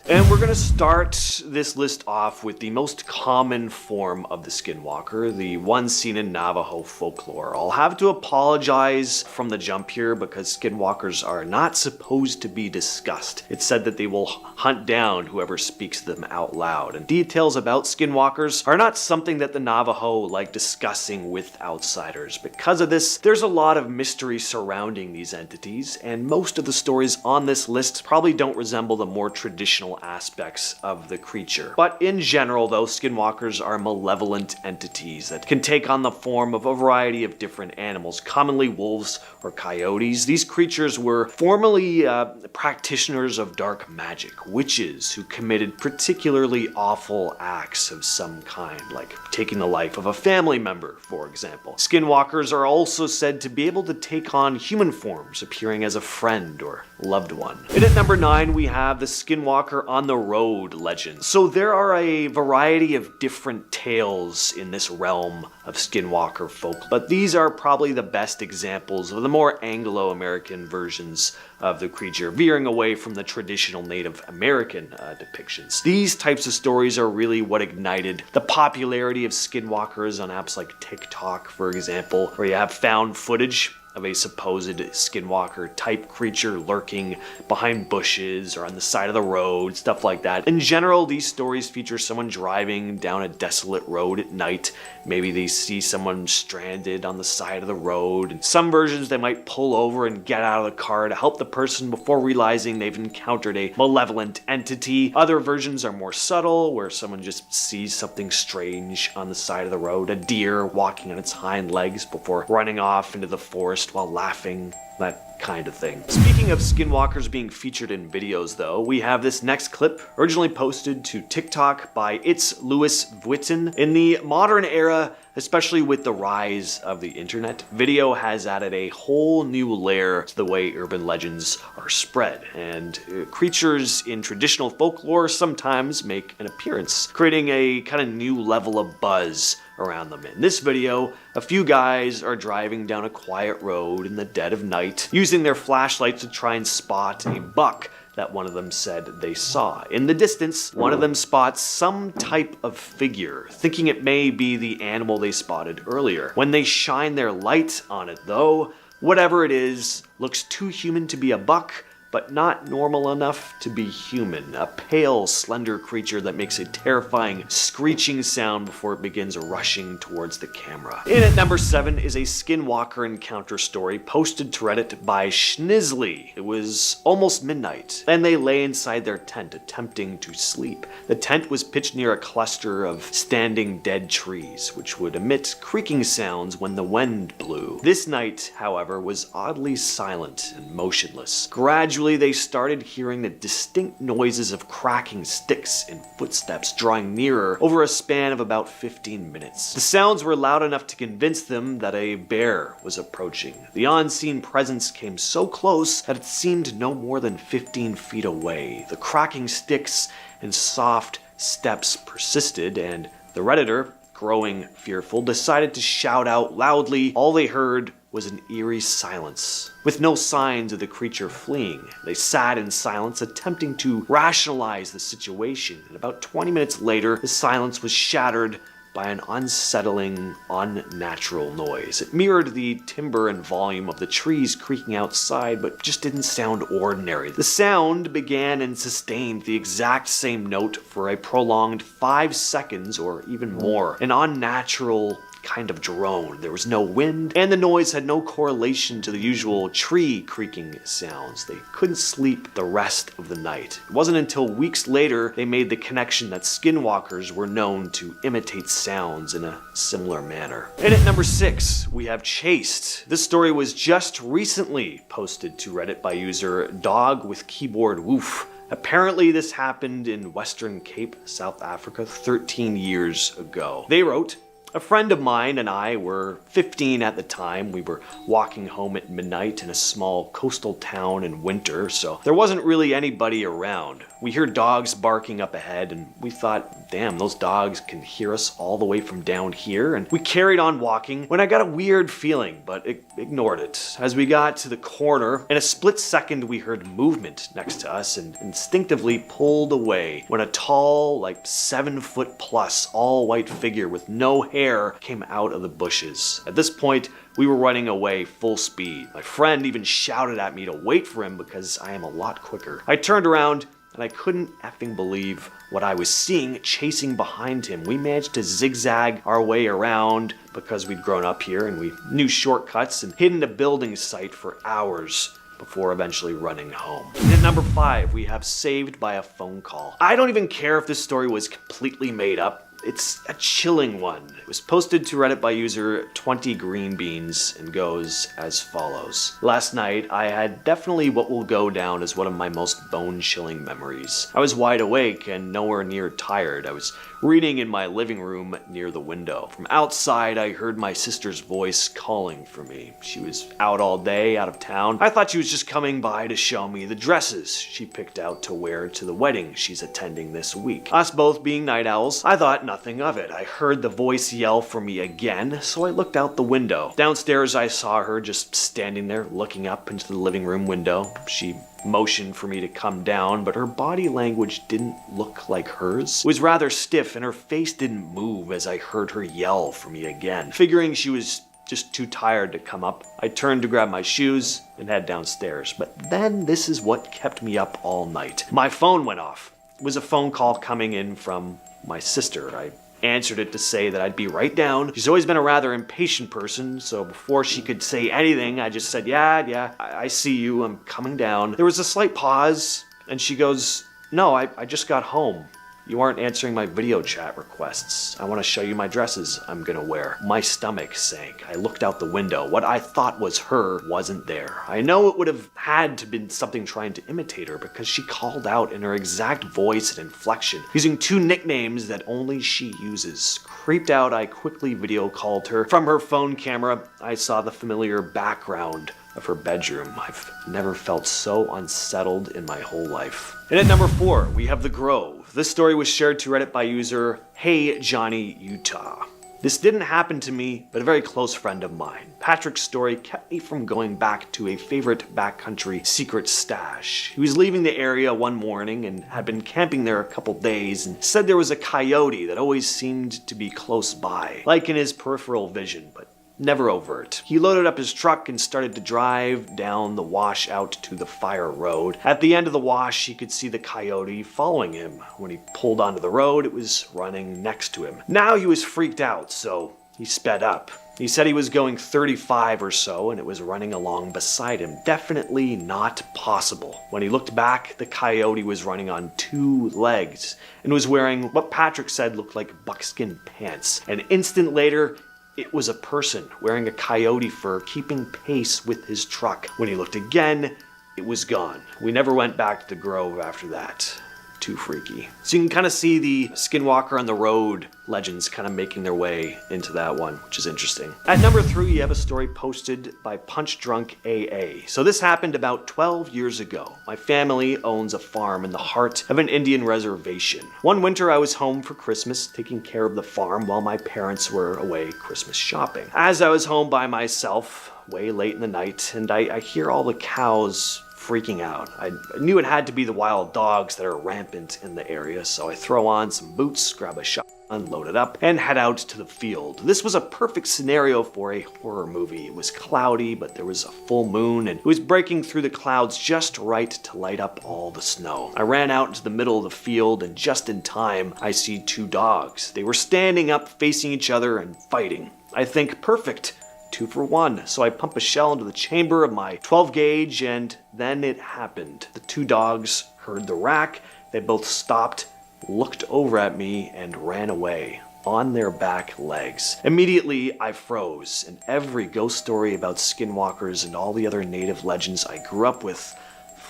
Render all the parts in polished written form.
And we're gonna start this list off with the most common form of the skinwalker, the one seen in Navajo folklore. I'll have to apologize from the jump here because skinwalkers are not supposed to be discussed. It's said that they will hunt down whoever speaks them out loud, and details about skinwalkers are not something that the Navajo like discussing with outsiders. Because of this, there's a lot of mystery surrounding these entities, and most of the stories on this list probably don't resemble the more traditional aspects of the creature. But in general though, skinwalkers are malevolent entities that can take on the form of a variety of different animals, commonly wolves or coyotes. These creatures were formerly practitioners of dark magic, witches who committed particularly awful acts of some kind, like taking the life of a family member, for example. Skinwalkers are also said to be able to take on human forms, appearing as a friend or loved one. And at number 9, we have the Skinwalker on the Road legend. So there are a variety of different tales in this realm of skinwalker folk, but these are probably the best examples of the more Anglo-American versions of the creature, veering away from the traditional Native American depictions. These types of stories are really what ignited the popularity of skinwalkers on apps like TikTok, for example, where you have found footage of a supposed skinwalker type creature lurking behind bushes or on the side of the road, stuff like that. In general, these stories feature someone driving down a desolate road at night. Maybe they see someone stranded on the side of the road. In some versions, they might pull over and get out of the car to help the person before realizing they've encountered a malevolent entity. Other versions are more subtle, where someone just sees something strange on the side of the road, a deer walking on its hind legs before running off into the forest while laughing, that kind of thing. Speaking of skinwalkers being featured in videos though, we have this next clip originally posted to TikTok by It's Louis Vuitton. In the modern era, especially with the rise of the internet, video has added a whole new layer to the way urban legends are spread, and creatures in traditional folklore sometimes make an appearance, creating a kind of new level of buzz around them. In this video, a few guys are driving down a quiet road in the dead of night, using their flashlights to try and spot a buck that one of them said they saw. In the distance, one of them spots some type of figure, thinking it may be the animal they spotted earlier. When they shine their light on it though, whatever it is looks too human to be a buck, but not normal enough to be human. A pale, slender creature that makes a terrifying screeching sound before it begins rushing towards the camera. In at number 7 is a skinwalker encounter story posted to Reddit by Schnizzly. It was almost midnight, and they lay inside their tent attempting to sleep. The tent was pitched near a cluster of standing dead trees, which would emit creaking sounds when the wind blew. This night, however, was oddly silent and motionless. Gradually, they started hearing the distinct noises of cracking sticks and footsteps drawing nearer over a span of about 15 minutes. The sounds were loud enough to convince them that a bear was approaching. The unseen presence came so close that it seemed no more than 15 feet away. The cracking sticks and soft steps persisted, and the Redditor, growing fearful, decided to shout out loudly. All they heard was an eerie silence, with no signs of the creature fleeing. They sat in silence, attempting to rationalize the situation, and about 20 minutes later, the silence was shattered by an unsettling, unnatural noise. It mirrored the timbre and volume of the trees creaking outside, but just didn't sound ordinary. The sound began and sustained the exact same note for a prolonged 5 seconds or even more. An unnatural kind of drone. There was no wind, and the noise had no correlation to the usual tree creaking sounds. They couldn't sleep the rest of the night. It wasn't until weeks later they made the connection that skinwalkers were known to imitate sounds in a similar manner. And at number 6, we have Chased. This story was just recently posted to Reddit by user Dog with Keyboard Woof. Apparently this happened in Western Cape, South Africa 13 years ago. They wrote, "A friend of mine and I were 15 at the time. We were walking home at midnight in a small coastal town in winter, so there wasn't really anybody around. We hear dogs barking up ahead, and we thought, damn, those dogs can hear us all the way from down here. And we carried on walking when I got a weird feeling, but ignored it. As we got to the corner, in a split second we heard movement next to us and instinctively pulled away when a tall, like 7-foot plus, all white figure with no hair came out of the bushes. At this point, we were running away full speed. My friend even shouted at me to wait for him because I am a lot quicker. I turned around and I couldn't effing believe what I was seeing chasing behind him. We managed to zigzag our way around because we'd grown up here and we knew shortcuts and hid in a building site for hours before eventually running home. And at number 5, we have Saved by a Phone Call. I don't even care if this story was completely made up. It's a chilling one. It was posted to Reddit by user 20 Green Beans and goes as follows. Last night, I had definitely what will go down as one of my most bone-chilling memories. I was wide awake and nowhere near tired. I was reading in my living room near the window. From outside, I heard my sister's voice calling for me. She was out all day, out of town. I thought she was just coming by to show me the dresses she picked out to wear to the wedding she's attending this week. Us both being night owls, I thought nothing of it. I heard the voice yell for me again, so I looked out the window. Downstairs, I saw her just standing there looking up into the living room window. She motioned for me to come down, but her body language didn't look like hers. It was rather stiff and her face didn't move as I heard her yell for me again. Figuring she was just too tired to come up, I turned to grab my shoes and head downstairs. But then this is what kept me up all night. My phone went off. It was a phone call coming in from my sister. I answered it to say that I'd be right down. She's always been a rather impatient person, so before she could say anything, I just said, yeah, I see you, I'm coming down. There was a slight pause, and she goes, no, I just got home. You aren't answering my video chat requests. I want to show you my dresses I'm gonna wear. My stomach sank. I looked out the window. What I thought was her wasn't there. I know it would have had to been something trying to imitate her because she called out in her exact voice and inflection, using 2 nicknames that only she uses. Creeped out, I quickly video called her. From her phone camera, I saw the familiar background of her bedroom. I've never felt so unsettled in my whole life. And at number 4, we have The Grove. This story was shared to Reddit by user Hey Johnny Utah. This didn't happen to me, but a very close friend of mine. Patrick's story kept me from going back to a favorite backcountry secret stash. He was leaving the area one morning and had been camping there a couple days and said there was a coyote that always seemed to be close by, like in his peripheral vision, but never overt. He loaded up his truck and started to drive down the wash out to the fire road. At the end of the wash, he could see the coyote following him. When he pulled onto the road, it was running next to him. Now he was freaked out, so he sped up. He said he was going 35 or so and it was running along beside him. Definitely not possible. When he looked back, the coyote was running on 2 legs and was wearing what Patrick said looked like buckskin pants. An instant later, it was a person wearing a coyote fur keeping pace with his truck. When he looked again, it was gone. We never went back to the Grove after that. Too freaky. So you can kind of see the Skinwalker on the Road legends kind of making their way into that one, which is interesting. At number 3, you have a story posted by Punch Drunk AA. So this happened about 12 years ago. My family owns a farm in the heart of an Indian reservation. One winter I was home for Christmas taking care of the farm while my parents were away Christmas shopping. As I was home by myself, way late in the night, and I hear all the cows freaking out. I knew it had to be the wild dogs that are rampant in the area, so I throw on some boots, grab a shotgun, load it up, and head out to the field. This was a perfect scenario for a horror movie. It was cloudy, but there was a full moon, and it was breaking through the clouds just right to light up all the snow. I ran out into the middle of the field, and just in time, I see 2 dogs. They were standing up, facing each other, and fighting. I think, perfect. 2 for 1. So I pump a shell into the chamber of my 12 gauge and then it happened. The 2 dogs heard the rack. They both stopped, looked over at me and ran away on their back legs. Immediately I froze and every ghost story about skinwalkers and all the other native legends I grew up with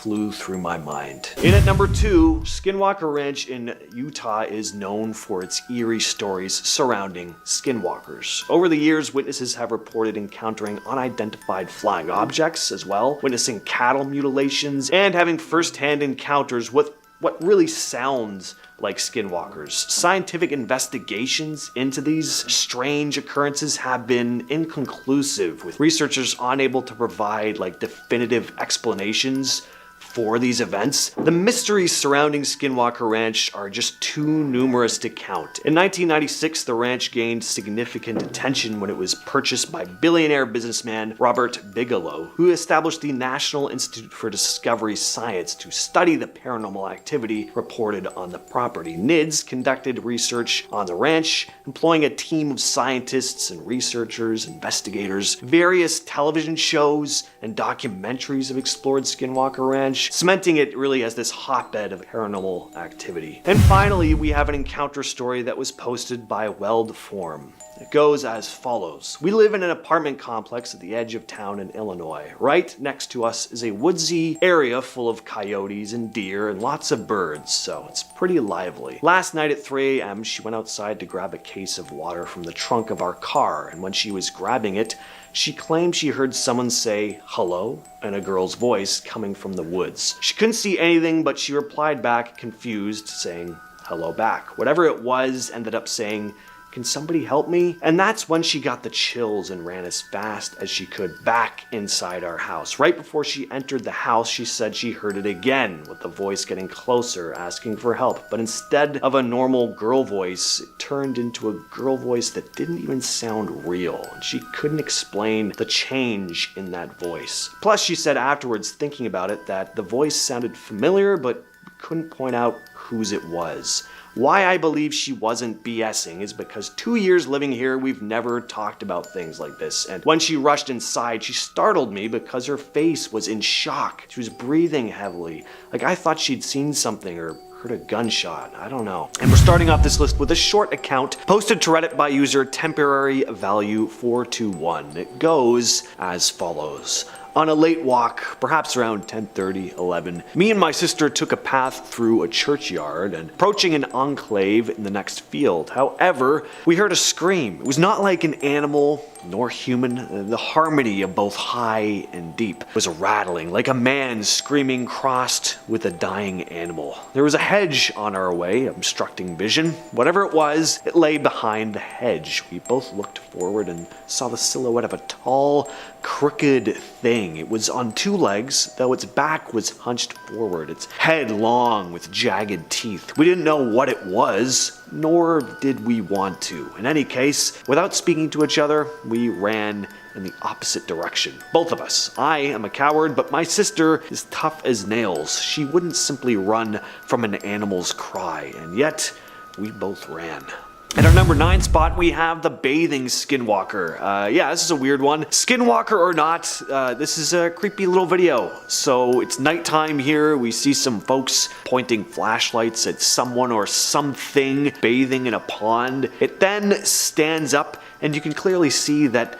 flew through my mind. In at number 2, Skinwalker Ranch in Utah is known for its eerie stories surrounding skinwalkers. Over the years, witnesses have reported encountering unidentified flying objects as well, witnessing cattle mutilations, and having first-hand encounters with what really sounds like skinwalkers. Scientific investigations into these strange occurrences have been inconclusive, with researchers unable to provide definitive explanations for these events. The mysteries surrounding Skinwalker Ranch are just too numerous to count. In 1996, the ranch gained significant attention when it was purchased by billionaire businessman Robert Bigelow, who established the National Institute for Discovery Science to study the paranormal activity reported on the property. NIDS conducted research on the ranch, employing a team of scientists and researchers, investigators. Various television shows and documentaries have explored Skinwalker Ranch, cementing it really as this hotbed of paranormal activity. And finally, we have an encounter story that was posted by Weld Form. It goes as follows. We live in an apartment complex at the edge of town in Illinois. Right next to us is a woodsy area full of coyotes and deer and lots of birds, so it's pretty lively. Last night at 3 a.m., she went outside to grab a case of water from the trunk of our car, and when she was grabbing it, she claimed she heard someone say, "Hello?" in a girl's voice coming from the woods. She couldn't see anything, but she replied back, confused, saying, "Hello back." Whatever it was ended up saying, "Can somebody help me?" And that's when she got the chills and ran as fast as she could back inside our house. Right before she entered the house, she said she heard it again, with the voice getting closer, asking for help. But instead of a normal girl voice, it turned into a girl voice that didn't even sound real. And she couldn't explain the change in that voice. Plus, she said afterwards, thinking about it, that the voice sounded familiar, but couldn't point out whose it was. Why I believe she wasn't BSing is because 2 years living here, we've never talked about things like this. And when she rushed inside, she startled me because her face was in shock. She was breathing heavily. I thought she'd seen something or heard a gunshot. I don't know. And we're starting off this list with a short account posted to Reddit by user temporary value 421. It goes as follows. On a late walk, perhaps around 10:30, 11, me and my sister took a path through a churchyard and approaching an enclave in the next field. However, we heard a scream. It was not like an animal nor human. The harmony of both high and deep was rattling, like a man screaming crossed with a dying animal. There was a hedge on our way, obstructing vision. Whatever it was, it lay behind the hedge. We both looked forward and saw the silhouette of a tall, crooked thing. It was on 2 legs, though its back was hunched forward, its head long with jagged teeth. We didn't know what it was, nor did we want to. In any case, without speaking to each other, we ran in the opposite direction. Both of us. I am a coward, but my sister is tough as nails. She wouldn't simply run from an animal's cry, and yet we both ran. At our number 9 spot, we have the bathing skinwalker. Yeah, this is a weird one. Skinwalker or not, this is a creepy little video. So it's nighttime here. We see some folks pointing flashlights at someone or something bathing in a pond. It then stands up, and you can clearly see that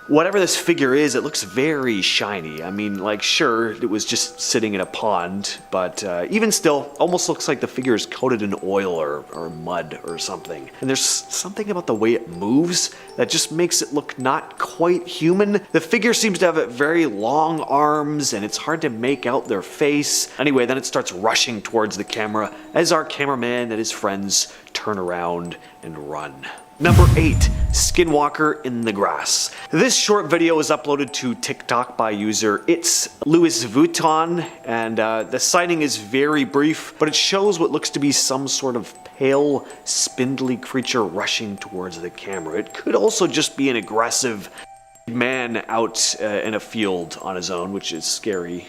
whatever this figure is, it looks very shiny. I mean, sure, it was just sitting in a pond, but even still, almost looks like the figure is coated in oil or mud or something. And there's something about the way it moves that just makes it look not quite human. The figure seems to have very long arms, and it's hard to make out their face. Anyway, then it starts rushing towards the camera as our cameraman and his friends turn around and run. Number 8, Skinwalker in the Grass. This short video was uploaded to TikTok by user It's Louis Vuitton, and the sighting is very brief, but it shows what looks to be some sort of pale, spindly creature rushing towards the camera. It could also just be an aggressive man out in a field on his own, which is scary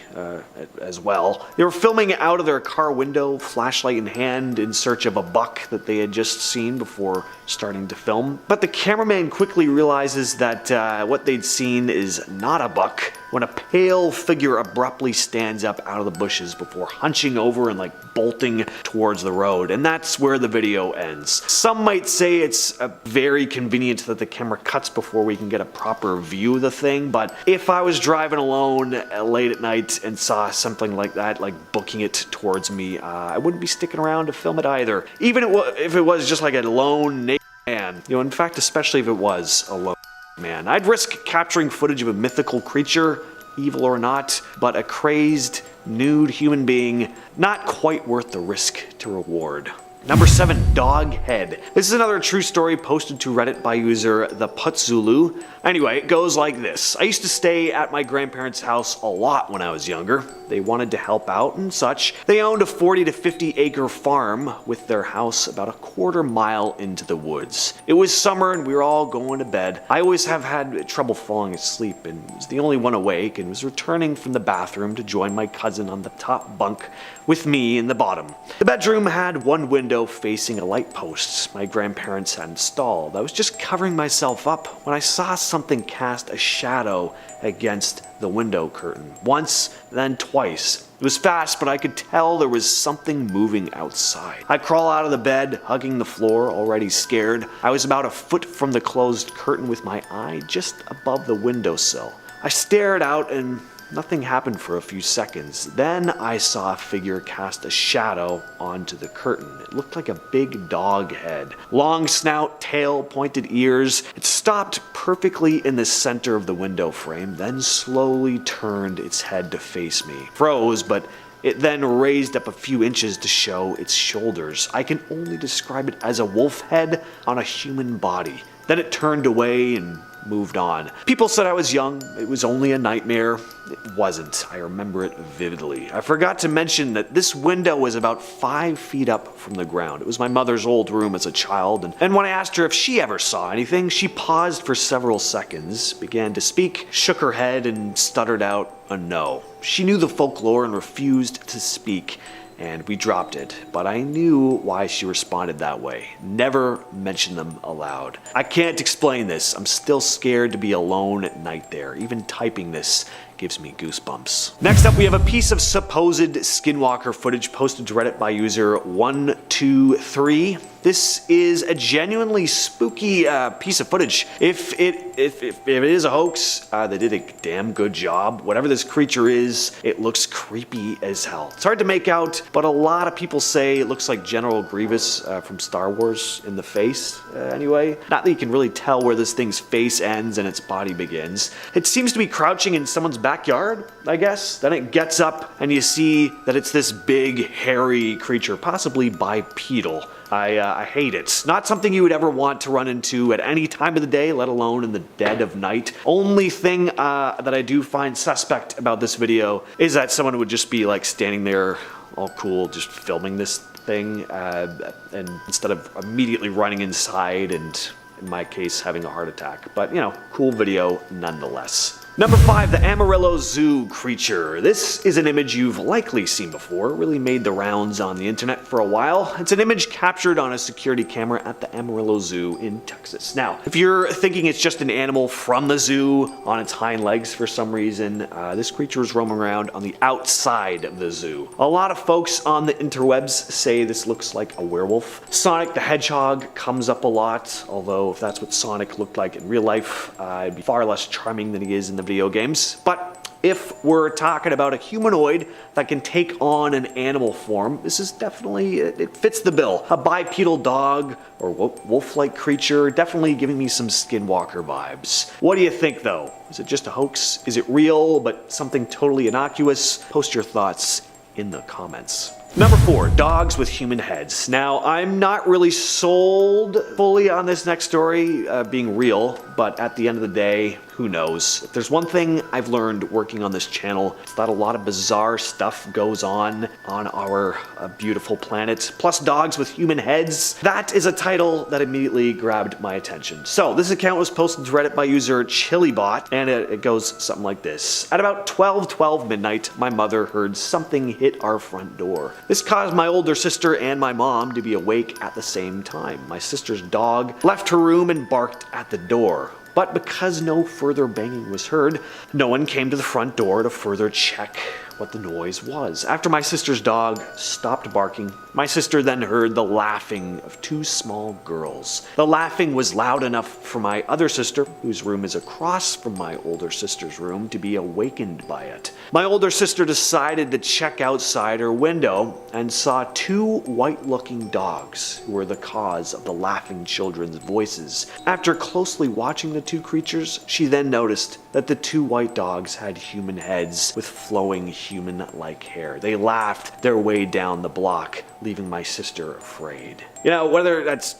as well. They were filming out of their car window, flashlight in hand, in search of a buck that they had just seen before starting to film. But the cameraman quickly realizes that what they'd seen is not a buck when a pale figure abruptly stands up out of the bushes before hunching over and bolting towards the road. And that's where the video ends. Some might say it's very convenient that the camera cuts before we can get a proper view of the thing, but if I was driving alone late at night and saw something like that, booking it towards me, I wouldn't be sticking around to film it either. Even if it was just a lone naked man. In fact, especially if it was a lone man. I'd risk capturing footage of a mythical creature, evil or not, but a crazed, nude human being, not quite worth the risk to reward. Number 7, dog head. This is another true story posted to Reddit by user the Putzulu. Anyway, it goes like this. I used to stay at my grandparents' house a lot when I was younger. They wanted to help out and such. They owned a 40 to 50 acre farm with their house about a quarter mile into the woods. It was summer and we were all going to bed. I always have had trouble falling asleep and was the only one awake and was returning from the bathroom to join my cousin on the top bunk with me in the bottom. The bedroom had one window facing a light post my grandparents had installed. I was just covering myself up when I saw something cast a shadow against the window curtain. Once, then twice. It was fast, but I could tell there was something moving outside. I crawl out of the bed, hugging the floor, already scared. I was about a foot from the closed curtain with my eye just above the windowsill. I stared out and nothing happened for a few seconds. Then I saw a figure cast a shadow onto the curtain. It looked like a big dog head. Long snout, tail, pointed ears. It stopped perfectly in the center of the window frame, then slowly turned its head to face me. Froze, but it then raised up a few inches to show its shoulders. I can only describe it as a wolf head on a human body. Then it turned away and moved on. People said I was young, it was only a nightmare. It wasn't. I remember it vividly. I forgot to mention that this window was about 5 feet up from the ground. It was my mother's old room as a child, and when I asked her if she ever saw anything, she paused for several seconds, began to speak, shook her head, and stuttered out a no. She knew the folklore and refused to speak, and we dropped it, but I knew why she responded that way. Never mention them aloud. I can't explain this. I'm still scared to be alone at night there. Even typing this gives me goosebumps. Next up, we have a piece of supposed Skinwalker footage posted to Reddit by user 123. This is a genuinely spooky piece of footage. If it is a hoax, they did a damn good job. Whatever this creature is, it looks creepy as hell. It's hard to make out, but a lot of people say it looks like General Grievous from Star Wars in the face, anyway. Not that you can really tell where this thing's face ends and its body begins. It seems to be crouching in someone's backyard, I guess. Then it gets up and you see that it's this big, hairy creature, possibly bipedal. I hate it. Not something you would ever want to run into at any time of the day, let alone in the dead of night. Only thing that I do find suspect about this video is that someone would just be like standing there all cool, just filming this thing, and instead of immediately running inside and, in my case, having a heart attack. But, you know, cool video nonetheless. Number 5, the Amarillo Zoo creature. This is an image you've likely seen before. It really made the rounds on the internet for a while. It's an image captured on a security camera at the Amarillo Zoo in Texas. Now, if you're thinking it's just an animal from the zoo on its hind legs for some reason, this creature is roaming around on the outside of the zoo. A lot of folks on the interwebs say this looks like a werewolf. Sonic the Hedgehog comes up a lot, although if that's what Sonic looked like in real life, he'd be far less charming than he is in the video games. But if we're talking about a humanoid that can take on an animal form, this is definitely, it fits the bill. A bipedal dog or wolf-like creature, definitely giving me some Skinwalker vibes. What do you think though? Is it just a hoax? Is it real but something totally innocuous? Post your thoughts in the comments. Number 4, dogs with human heads. Now, I'm not really sold fully on this next story being real, but at the end of the day, who knows? If there's one thing I've learned working on this channel, it's that a lot of bizarre stuff goes on our beautiful planet. Plus dogs with human heads. That is a title that immediately grabbed my attention. So this account was posted to Reddit by user ChiliBot, and it goes something like this. At about 12:12 midnight, my mother heard something hit our front door. This caused my older sister and my mom to be awake at the same time. My sister's dog left her room and barked at the door. But because no further banging was heard, no one came to the front door to further check what the noise was. After my sister's dog stopped barking, my sister then heard the laughing of 2 small girls. The laughing was loud enough for my other sister, whose room is across from my older sister's room, to be awakened by it. My older sister decided to check outside her window and saw 2 white-looking dogs who were the cause of the laughing children's voices. After closely watching the 2 creatures, she then noticed that the two white dogs had human heads with flowing human-like hair. They laughed their way down the block, leaving my sister afraid. You know, whether that's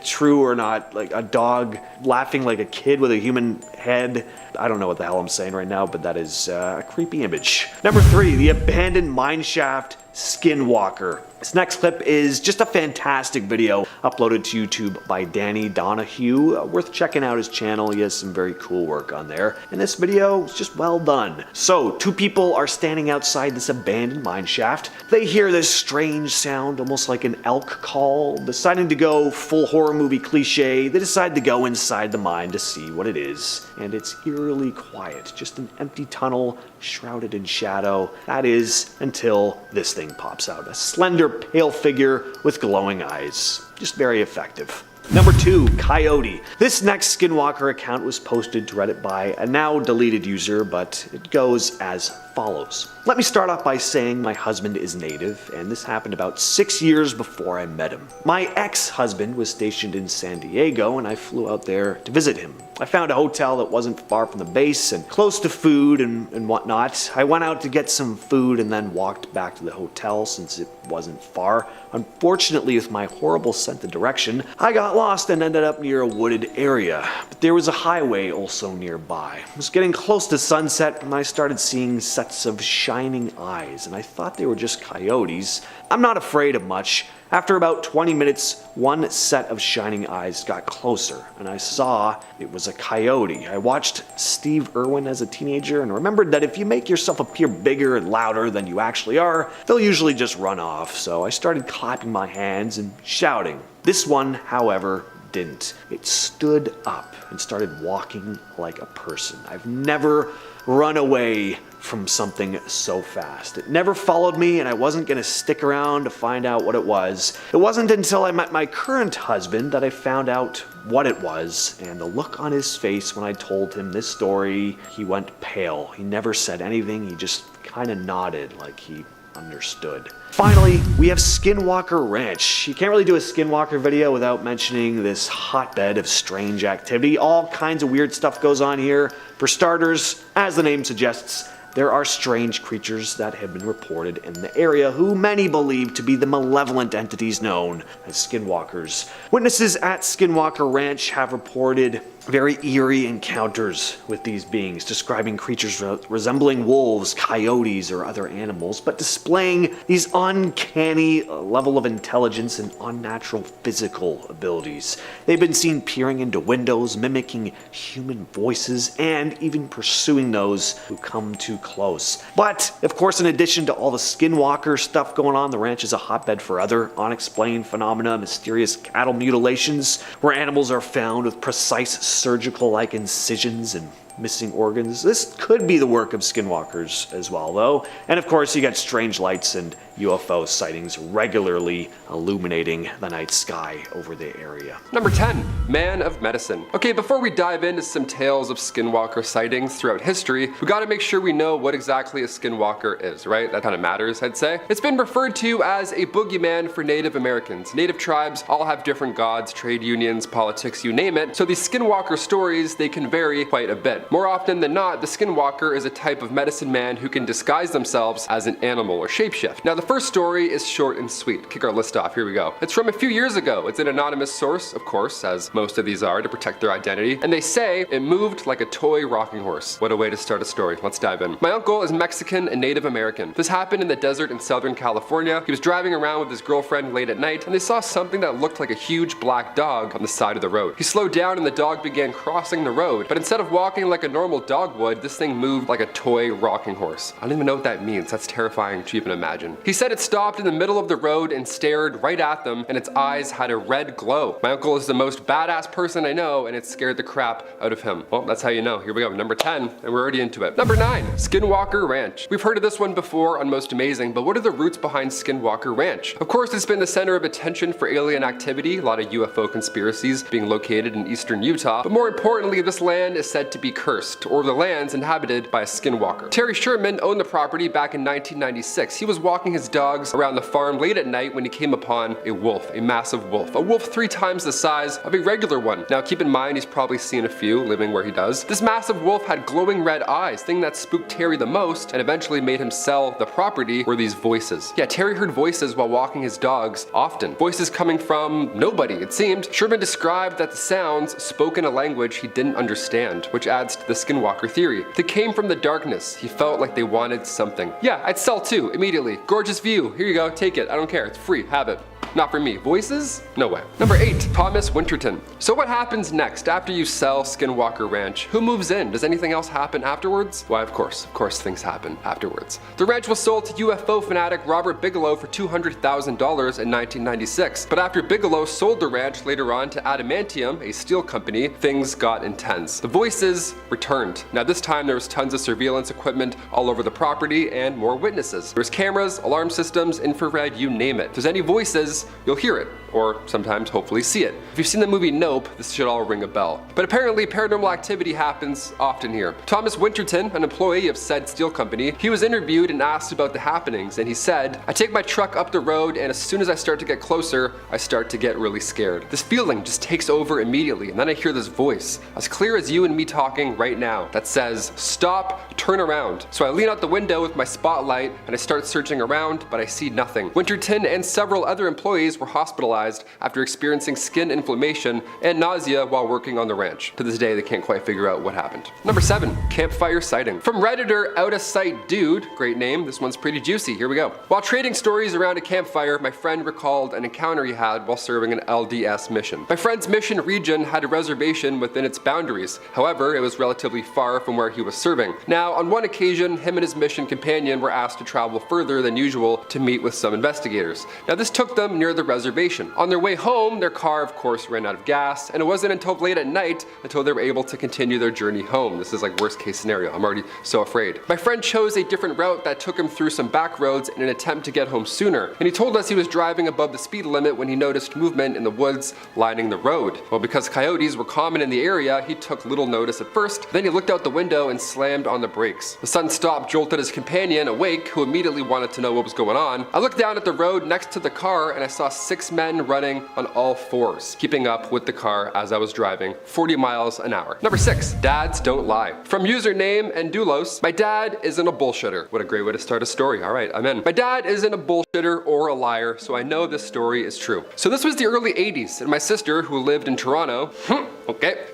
true or not, like a dog laughing like a kid with a human head, I don't know what the hell I'm saying right now, but that is a creepy image. Number 3, the abandoned mineshaft Skinwalker. This next clip is just a fantastic video uploaded to YouTube by Danny Donahue. Worth checking out his channel. He has some very cool work on there. And this video is just well done. So, 2 people are standing outside this abandoned mineshaft. They hear this strange sound, almost like an elk call. Deciding to go full horror movie cliche, they decide to go inside the mine to see what it is. And it's eerily quiet. Just an empty tunnel shrouded in shadow. That is until this thing pops out. A slender, pale figure with glowing eyes. Just very effective. Number 2, Coyote. This next Skinwalker account was posted to Reddit by a now deleted user, but it goes as follows. Let me start off by saying my husband is native, and this happened about 6 years before I met him. My ex-husband was stationed in San Diego, and I flew out there to visit him. I found a hotel that wasn't far from the base and close to food and whatnot. I went out to get some food and then walked back to the hotel since it wasn't far. Unfortunately, with my horrible sense of direction, I got lost and ended up near a wooded area. But there was a highway also nearby. I was getting close to sunset when I started seeing sets of shining eyes, and I thought they were just coyotes. I'm not afraid of much. After about 20 minutes, one set of shining eyes got closer, and I saw it was a coyote. I watched Steve Irwin as a teenager and remembered that if you make yourself appear bigger and louder than you actually are, they'll usually just run off, so I started clapping my hands and shouting. This one, however, didn't. It stood up and started walking like a person. I've never run away from something so fast. It never followed me, and I wasn't gonna stick around to find out what it was. It wasn't until I met my current husband that I found out what it was, and the look on his face when I told him this story, he went pale. He never said anything, he just kinda nodded like he understood. Finally, we have Skinwalker Ranch. You can't really do a Skinwalker video without mentioning this hotbed of strange activity. All kinds of weird stuff goes on here. For starters, as the name suggests, there are strange creatures that have been reported in the area who many believe to be the malevolent entities known as skinwalkers. Witnesses at Skinwalker Ranch have reported very eerie encounters with these beings, describing creatures resembling wolves, coyotes, or other animals, but displaying these uncanny level of intelligence and unnatural physical abilities. They've been seen peering into windows, mimicking human voices, and even pursuing those who come too close. But, of course, in addition to all the skinwalker stuff going on, the ranch is a hotbed for other unexplained phenomena, mysterious cattle mutilations, where animals are found with precise surgical-like incisions and missing organs. This could be the work of skinwalkers as well, though. And of course, you got strange lights and UFO sightings regularly illuminating the night sky over the area. Number 10, Man of Medicine. Okay, before we dive into some tales of skinwalker sightings throughout history, we gotta make sure we know what exactly a skinwalker is, right? That kind of matters, I'd say. It's been referred to as a boogeyman for Native Americans. Native tribes all have different gods, trade unions, politics, you name it, so these skinwalker stories, they can vary quite a bit. More often than not, the skinwalker is a type of medicine man who can disguise themselves as an animal or shapeshift. Now, the first story is short and sweet. Kick our list off, here we go. It's from a few years ago. It's an anonymous source, of course, as most of these are to protect their identity, and they say it moved like a toy rocking horse. What a way to start a story. Let's dive in. My uncle is Mexican and Native American. This happened in the desert in Southern California. He was driving around with his girlfriend late at night, and they saw something that looked like a huge black dog on the side of the road. He slowed down and the dog began crossing the road, but instead of walking like a normal dog would, this thing moved like a toy rocking horse. I don't even know what that means. That's terrifying to even imagine. He said it stopped in the middle of the road and stared right at them, and its eyes had a red glow. My uncle is the most badass person I know, and it scared the crap out of him. Well, that's how you know. Here we go, number 10, and we're already into it. Number 9, Skinwalker Ranch. We've heard of this one before on Most Amazing, but what are the roots behind Skinwalker Ranch? Of course, it's been the center of attention for alien activity, a lot of UFO conspiracies being located in eastern Utah, but more importantly, this land is said to be cursed, or the lands inhabited by a skinwalker. Terry Sherman owned the property back in 1996. He was walking his dogs around the farm late at night when he came upon a wolf, a massive wolf. A wolf 3 times the size of a regular one. Now keep in mind, he's probably seen a few living where he does. This massive wolf had glowing red eyes. Thing that spooked Terry the most and eventually made him sell the property were these voices. Yeah, Terry heard voices while walking his dogs often. Voices coming from nobody, it seemed. Sherman described that the sounds spoke in a language he didn't understand, which adds to the skinwalker theory. They came from the darkness. He felt like they wanted something. Yeah, I'd sell too, immediately. Gorgeous view. Here you go, take it. I don't care. It's free. Have it. Not for me. Voices? No way. Number 8, Thomas Winterton. So what happens next after you sell Skinwalker Ranch? Who moves in? Does anything else happen afterwards? Why, of course things happen afterwards. The ranch was sold to UFO fanatic Robert Bigelow for $200,000 in 1996. But after Bigelow sold the ranch later on to Adamantium, a steel company, things got intense. The voices returned. Now this time there was tons of surveillance equipment all over the property and more witnesses. There's cameras, alarm systems, infrared, you name it. If there's any voices, you'll hear it, or sometimes hopefully see it. If you've seen the movie Nope, this should all ring a bell. But apparently paranormal activity happens often here. Thomas Winterton, an employee of said steel company, he was interviewed and asked about the happenings, and he said, "I take my truck up the road, and as soon as I start to get closer, I start to get really scared. This feeling just takes over immediately, and then I hear this voice, as clear as you and me talking right now, that says, 'Stop, turn around.' So I lean out the window with my spotlight, and I start searching around, but I see nothing." Winterton and several other employees were hospitalized after experiencing skin inflammation and nausea while working on the ranch. To this day, they can't quite figure out what happened. Number 7, campfire sighting. From Redditor Out of Sight Dude, great name, this one's pretty juicy, here we go. While trading stories around a campfire, my friend recalled an encounter he had while serving an LDS mission. My friend's mission region had a reservation within its boundaries. However, it was relatively far from where he was serving. Now, on one occasion, him and his mission companion were asked to travel further than usual to meet with some investigators. Now, this took them near the reservation. On their way home, their car of course ran out of gas, and it wasn't until late at night until they were able to continue their journey home. This is like worst case scenario. I'm already so afraid. My friend chose a different route that took him through some back roads in an attempt to get home sooner, and he told us he was driving above the speed limit when he noticed movement in the woods lining the road. Well, because coyotes were common in the area, he took little notice at first, then he looked out the window and slammed on the brakes. The sudden stop jolted his companion awake, who immediately wanted to know what was going on. I looked down at the road next to the car and I saw 6 men running on all fours, keeping up with the car as I was driving 40 miles an hour. Number 6, dads don't lie. From username and Doulos, my dad isn't a bullshitter. What a great way to start a story. All right, I'm in. My dad isn't a bullshitter or a liar, so I know this story is true. So this was the early 80s, and my sister, who lived in Toronto,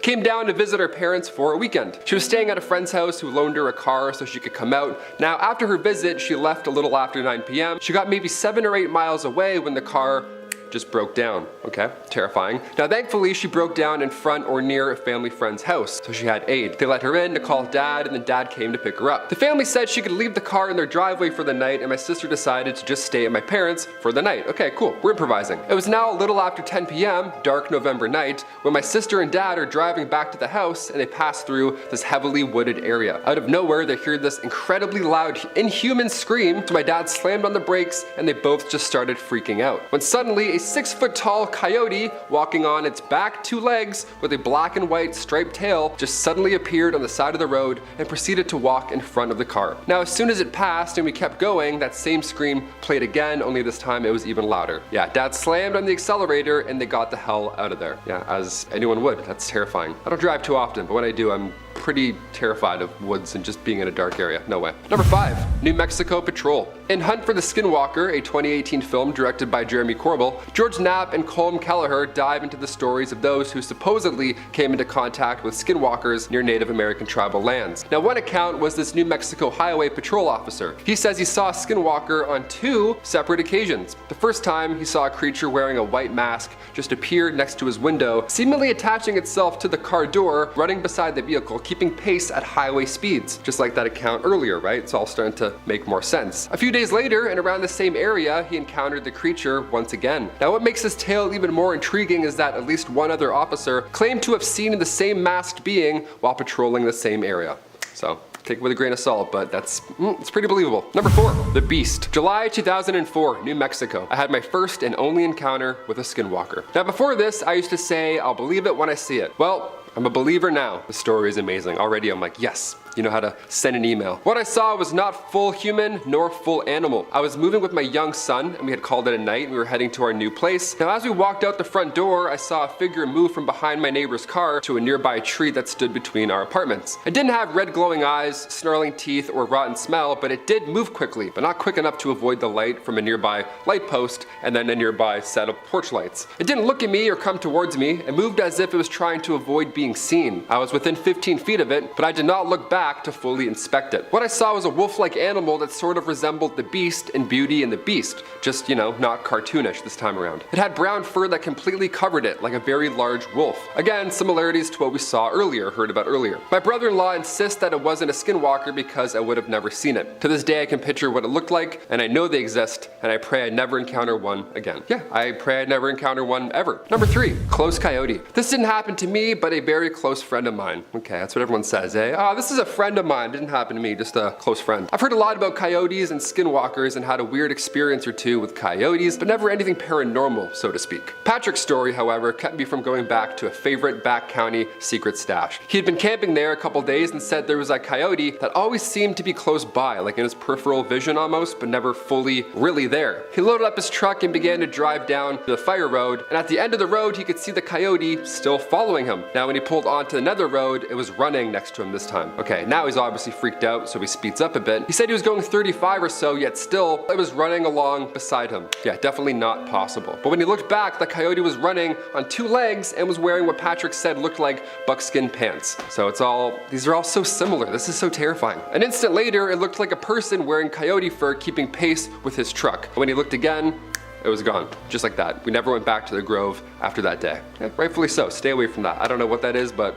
came down to visit her parents for a weekend. She was staying at a friend's house who loaned her a car so she could come out. Now, after her visit, she left a little after 9 p.m. She got maybe 7 or 8 miles away when the car just broke down. Okay, terrifying. Now thankfully she broke down in front or near a family friend's house, so she had aid. They let her in to call dad, and then dad came to pick her up. The family said she could leave the car in their driveway for the night, and my sister decided to just stay at my parents for the night. Okay, cool, we're improvising. It was now a little after 10 p.m., dark November night, when my sister and dad are driving back to the house, and they pass through this heavily wooded area. Out of nowhere, they hear this incredibly loud, inhuman scream, so my dad slammed on the brakes, and they both just started freaking out. When suddenly, a 6-foot-tall coyote walking on its back 2 legs with a black and white striped tail just suddenly appeared on the side of the road and proceeded to walk in front of the car. Now, as soon as it passed and we kept going, that same scream played again, only this time it was even louder. Yeah, dad slammed on the accelerator and they got the hell out of there. Yeah, as anyone would. That's terrifying. I don't drive too often, but when I do, I'm pretty terrified of woods and just being in a dark area. No way. Number 5, New Mexico Patrol. In Hunt for the Skinwalker, a 2018 film directed by Jeremy Corbell, George Knapp and Colm Kelleher dive into the stories of those who supposedly came into contact with skinwalkers near Native American tribal lands. Now, one account was this New Mexico Highway Patrol officer. He says he saw a skinwalker on 2 separate occasions. The first time, he saw a creature wearing a white mask just appear next to his window, seemingly attaching itself to the car door, running beside the vehicle, keeping pace at highway speeds. Just like that account earlier, right? It's all starting to make more sense. A few days later, and around the same area, he encountered the creature once again. Now, what makes this tale even more intriguing is that at least one other officer claimed to have seen the same masked being while patrolling the same area. So, take it with a grain of salt, but it's pretty believable. Number 4, The Beast. July 2004, New Mexico. I had my first and only encounter with a skinwalker. Now before this, I used to say, I'll believe it when I see it. Well, I'm a believer now. The story is amazing. Already I'm like, yes, you know how to send an email. What I saw was not full human nor full animal. I was moving with my young son and we had called it a night and we were heading to our new place. Now as we walked out the front door, I saw a figure move from behind my neighbor's car to a nearby tree that stood between our apartments. It didn't have red glowing eyes, snarling teeth, or rotten smell, but it did move quickly, but not quick enough to avoid the light from a nearby light post and then a nearby set of porch lights. It didn't look at me or come towards me. It moved as if it was trying to avoid being seen. I was within 15 feet of it, but I did not look back to fully inspect it. What I saw was a wolf-like animal that sort of resembled the Beast in Beauty and the Beast, just, you know, not cartoonish this time around. It had brown fur that completely covered it, like a very large wolf. Again, similarities to what we saw earlier, heard about earlier. My brother-in-law insists that it wasn't a skinwalker because I would have never seen it. To this day I can picture what it looked like, and I know they exist, and I pray I never encounter one again. Yeah, I pray I never encounter one ever. Number 3, close coyote. This didn't happen to me, but a very close friend of mine. Okay, that's what everyone says, eh? Oh, this is a friend of mine. It didn't happen to me, just a close friend. I've heard a lot about coyotes and skinwalkers and had a weird experience or two with coyotes, but never anything paranormal, so to speak. Patrick's story, however, kept me from going back to a favorite back county secret stash. He had been camping there a couple days and said there was a coyote that always seemed to be close by, like in his peripheral vision almost, but never fully really there. He loaded up his truck and began to drive down the fire road, and at the end of the road he could see the coyote still following him. Now when he pulled onto another road, it was running next to him this time. Okay, now he's obviously freaked out, so he speeds up a bit. He said he was going 35 or so, yet still it was running along beside him. Yeah, definitely not possible. But when he looked back, the coyote was running on 2 legs and was wearing what Patrick said looked like buckskin pants. So these are all so similar. This is so terrifying. An instant later, it looked like a person wearing coyote fur keeping pace with his truck. When he looked again, it was gone, just like that. We never went back to the Grove after that day. Yeah, rightfully so, stay away from that. I don't know what that is, but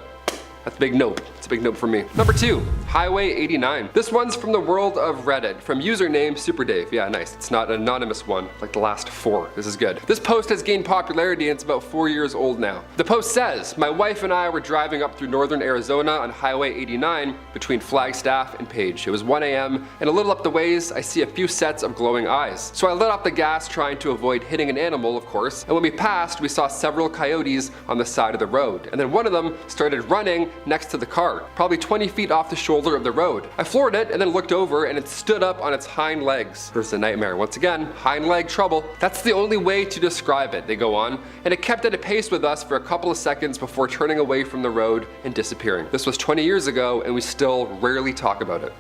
that's a big nope. It's a big nope for me. Number 2, Highway 89. This one's from the world of Reddit, from username SuperDave. Yeah, nice. It's not an anonymous one like the last 4. This is good. This post has gained popularity and it's about 4 years old now. The post says, my wife and I were driving up through northern Arizona on Highway 89 between Flagstaff and Page. It was 1 a.m. and a little up the ways I see a few sets of glowing eyes. So I let off the gas trying to avoid hitting an animal, of course, and when we passed we saw several coyotes on the side of the road, and then one of them started running next to the car, probably 20 feet off the shoulder of the road. I floored it and then looked over and it stood up on its hind legs. There's a nightmare. Once again, hind leg trouble. That's the only way to describe it, they go on, and it kept at a pace with us for a couple of seconds before turning away from the road and disappearing. This was 20 years ago and we still rarely talk about it.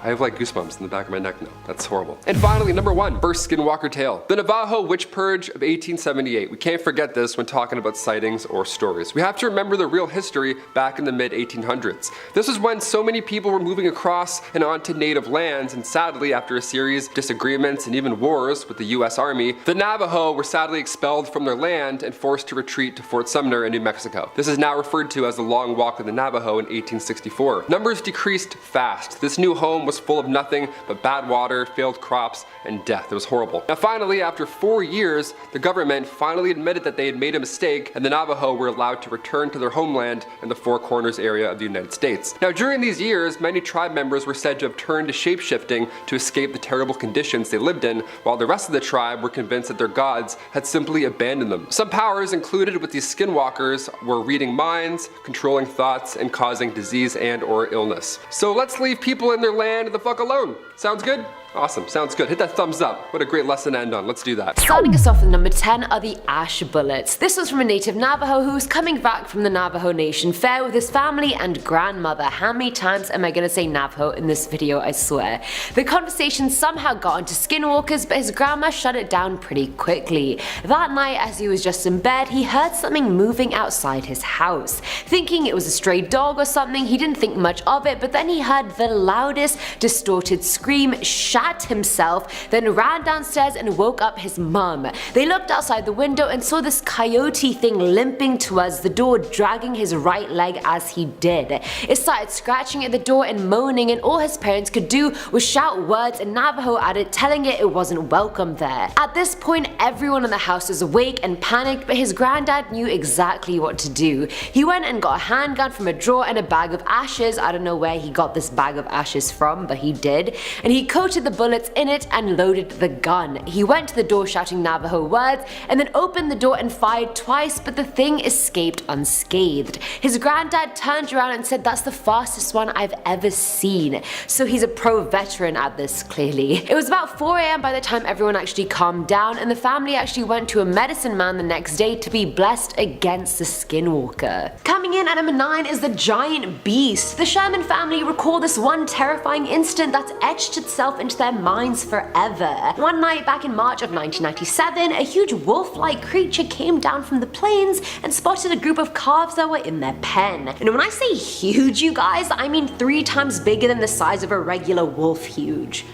I have like goosebumps in the back of my neck now. That's horrible. And finally, number 1, first Skinwalker tale. The Navajo Witch Purge of 1878. We can't forget this when talking about sightings or stories. We have to remember the real history back in the mid-1800s. This was when so many people were moving across and onto native lands, and sadly, after a series of disagreements and even wars with the US Army, the Navajo were sadly expelled from their land and forced to retreat to Fort Sumner in New Mexico. This is now referred to as the Long Walk of the Navajo in 1864. Numbers decreased fast. This new home was full of nothing but bad water, failed crops, and death. It was horrible. Now finally, after 4 years, the government finally admitted that they had made a mistake and the Navajo were allowed to return to their homeland in the Four Corners area of the United States. Now during these years, many tribe members were said to have turned to shape-shifting to escape the terrible conditions they lived in, while the rest of the tribe were convinced that their gods had simply abandoned them. Some powers included with these skinwalkers were reading minds, controlling thoughts, and causing disease and or illness. So let's leave people in their land the fuck alone. Sounds good? Awesome, sounds good. Hit that thumbs up. What a great lesson to end on. Let's do that. Starting us off with number 10 are the ash bullets. This was from a native Navajo who was coming back from the Navajo Nation fair with his family and grandmother. How many times am I gonna say Navajo in this video, I swear? The conversation somehow got onto skinwalkers, but his grandma shut it down pretty quickly. That night, as he was just in bed, he heard something moving outside his house. Thinking it was a stray dog or something, he didn't think much of it, but then he heard the loudest distorted scream, shat himself, then ran downstairs and woke up his mum. They looked outside the window and saw this coyote thing limping towards the door, dragging his right leg as he did. It started scratching at the door and moaning, and all his parents could do was shout words in Navajo at it, telling it wasn't welcome there. At this point, everyone in the house was awake and panicked, but his granddad knew exactly what to do. He went and got a handgun from a drawer and a bag of ashes. I don't know where he got this bag of ashes from, but he did. And he coated the bullets in it and loaded the gun. He went to the door shouting Navajo words and then opened the door and fired twice, but the thing escaped unscathed. His granddad turned around and said that's the fastest one I've ever seen. So he's a pro veteran at this, clearly. It was about 4 AM by the time everyone actually calmed down, and the family actually went to a medicine man the next day to be blessed against the Skinwalker. Coming in at number 9 is the giant beast. The Sherman family recall this one terrifying incident that's etched itself into their minds forever. One night back in March of 1997, a huge wolf-like creature came down from the plains and spotted a group of calves that were in their pen. And when I say huge, you guys, I mean 3 times bigger than the size of a regular wolf huge.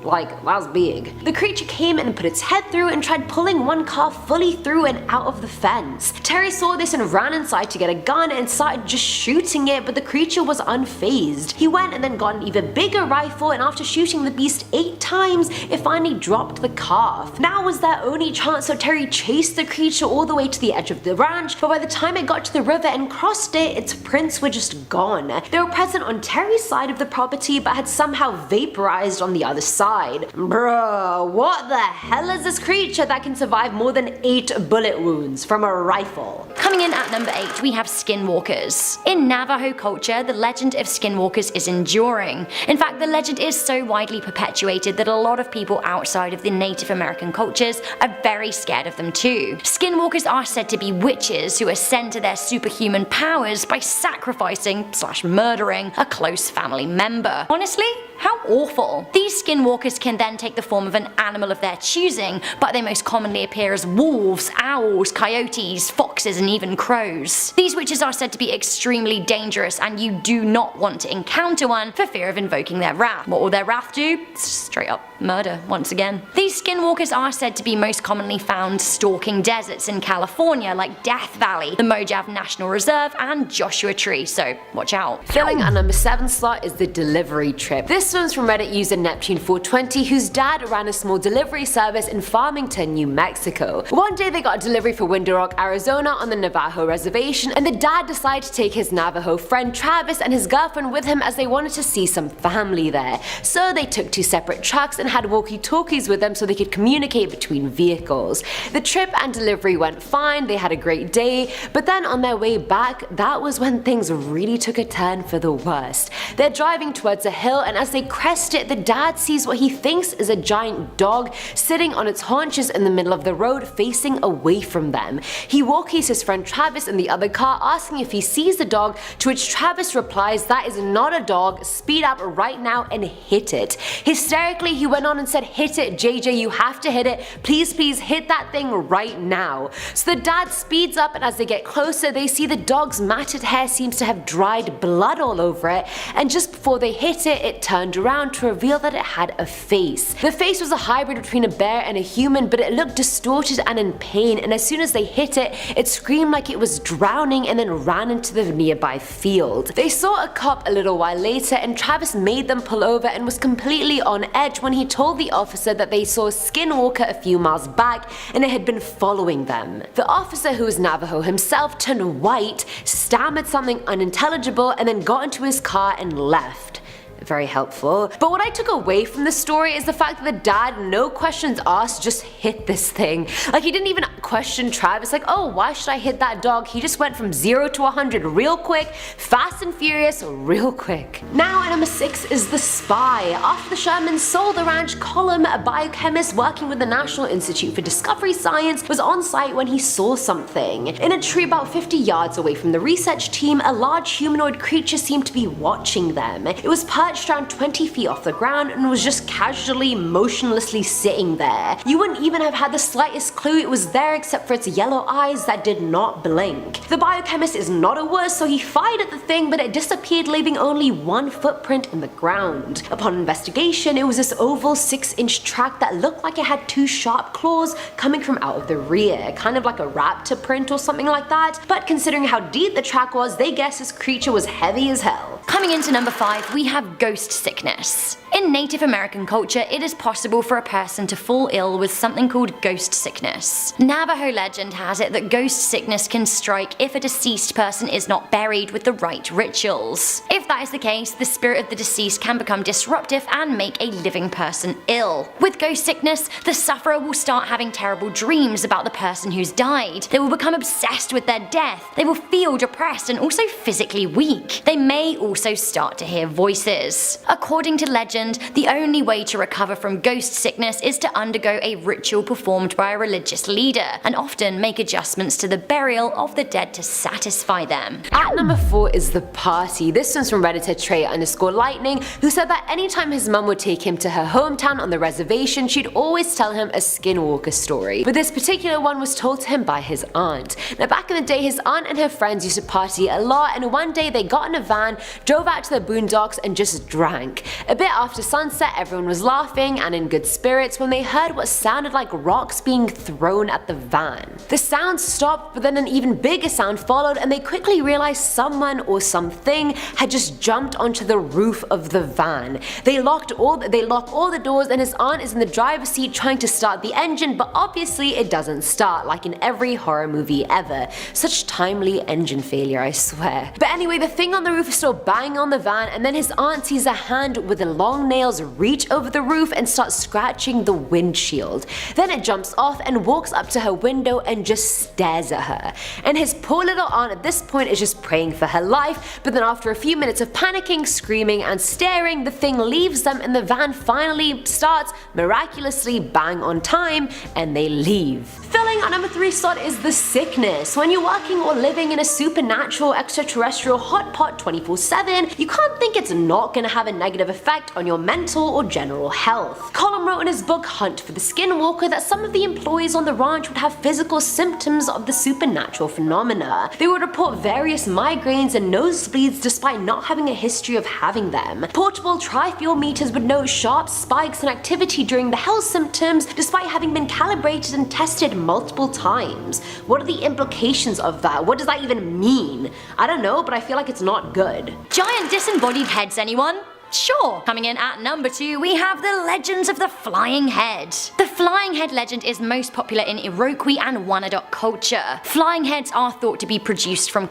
Like, that's big. The creature came and put its head through and tried pulling one calf fully through and out of the fence. Terry saw this and ran inside to get a gun and started just shooting it, but the creature was unfazed. He went and then got an even bigger rifle, and after shooting the beast 8 times, it finally dropped the calf. Now was their only chance, so Terry chased the creature all the way to the edge of the ranch, but by the time it got to the river and crossed it, its prints were just gone. They were present on Terry's side of the property, but had somehow vaporized on the other side. Bruh, what the hell is this creature that can survive more than 8 bullet wounds from a rifle? Coming in at number 8, we have skinwalkers. In Navajo culture, the legend of skinwalkers is enduring. In fact, the legend is so widely perpetuated that a lot of people outside of the Native American cultures are very scared of them too. Skinwalkers are said to be witches who ascend to their superhuman powers by sacrificing/murdering a close family member. Honestly, how awful. These skinwalkers can then take the form of an animal of their choosing, but they most commonly appear as wolves, owls, coyotes, foxes, and even crows. These witches are said to be extremely dangerous, and you do not want to encounter one for fear of invoking their wrath. What will their wrath do? Straight up murder, once again. These skinwalkers are said to be most commonly found stalking deserts in California like Death Valley, the Mojave National Reserve, and Joshua Tree, so watch out. Filling our number 7 slot is the delivery trip. This one's from Reddit user Neptune420, whose dad ran a small delivery service in Farmington, New Mexico. One day they got a delivery for Window Rock, Arizona on the Navajo reservation, and the dad decided to take his Navajo friend Travis and his girlfriend with him as they wanted to see some family there. So they took 2 separate trucks and had walkie-talkies with them so they could communicate between vehicles. The trip and delivery went fine, they had a great day, but then on their way back, that was when things really took a turn for the worst. They're driving towards a hill, and as they crest it, the dad sees what he thinks is a giant dog sitting on its haunches in the middle of the road facing away from them. He walkies his friend Travis in the other car, asking if he sees the dog, to which Travis replies, "That is not a dog, speed up right now and hit it." Hysterically, he went on and said, "Hit it, JJ, you have to hit it, please hit that thing right now." So the dad speeds up, and as they get closer, they see the dog's matted hair seems to have dried blood all over it, and just before they hit it, it turned around to reveal that it had a face. The face was a hybrid between a bear and a human, but it looked distorted and in pain, and as soon as they hit it, it screamed like it was drowning and then ran into the nearby field. They saw a cop a little while later, and Travis made them pull over and was completely on edge when he told the officer that they saw a skinwalker a few miles back and it had been following them. The officer, who was Navajo himself, turned white, stammered something unintelligible, and then got into his car and left. Very helpful. But what I took away from the story is the fact that the dad, no questions asked, just hit this thing. Like, he didn't even question Travis, like, oh, why should I hit that dog? He just went from 0 to 100 real quick, fast and furious, real quick. Now at number 6 is the spy. After the Shermans sold the ranch, Colum, a biochemist working with the National Institute for Discovery Science, was on site when he saw something. In a tree about 50 yards away from the research team, a large humanoid creature seemed to be watching them. It was perched around 20 feet off the ground and was just casually, motionlessly sitting there. You wouldn't even have had the slightest clue it was there except for its yellow eyes that did not blink. The biochemist is not a wuss, so he fired at the thing, but it disappeared, leaving only 1 footprint in the ground. Upon investigation, it was this oval 6-inch track that looked like it had 2 sharp claws coming from out of the rear, kind of like a raptor print or something like that, but considering how deep the track was, they guessed this creature was heavy as hell. Coming into number 5, we have ghost sickness. In Native American culture, it is possible for a person to fall ill with something called ghost sickness. Navajo legend has it that ghost sickness can strike if a deceased person is not buried with the right rituals. If that is the case, the spirit of the deceased can become disruptive and make a living person ill. With ghost sickness, the sufferer will start having terrible dreams about the person who's died. They will become obsessed with their death. They will feel depressed and also physically weak. They may also start to hear voices. According to legend, the only way to recover from ghost sickness is to undergo a ritual performed by a religious leader, and often make adjustments to the burial of the dead to satisfy them. At number 4 is the party. This one's from Redditor Trey_Lightning, who said that anytime his mum would take him to her hometown on the reservation, she'd always tell him a skinwalker story. But this particular one was told to him by his aunt. Now back in the day, his aunt and her friends used to party a lot, and one day they got in a van, drove out to the boondocks and just drank. A bit after sunset, everyone was laughing and in good spirits when they heard what sounded like rocks being thrown at the van. The sound stopped, but then an even bigger sound followed, and they quickly realized someone or something had just jumped onto the roof of the van. They lock all the doors, and his aunt is in the driver's seat trying to start the engine, but obviously it doesn't start, like in every horror movie ever. Such timely engine failure, I swear. But anyway, the thing on the roof is still banging on the van, and then his aunt sees a hand with the long nails reach over the roof and start scratching the windshield. Then it jumps off and walks up to her window and just stares at her. And his poor little aunt at this point is just praying for her life, but then after a few minutes of panicking, screaming and staring, the thing leaves them and the van finally starts miraculously bang on time, and they leave. Filling our number 3 slot is the sickness. When you're working or living in a supernatural extraterrestrial hot pot 24/7, you can't think it's not gonna have a negative effect on your mental or general health. Colin wrote in his book Hunt for the Skinwalker that some of the employees on the ranch would have physical symptoms of the supernatural phenomena. They would report various migraines and nosebleeds despite not having a history of having them. Portable tri-fuel meters would note sharp spikes in activity during the health symptoms despite having been calibrated and tested multiple times. What are the implications of that? What does that even mean? I don't know, but I feel like it's not good. Giant disembodied heads, anyone? Sure. Coming in at number 2, we have the legends of the flying head. The flying head legend is most popular in Iroquois and Wyandot culture. Flying heads are thought to be produced from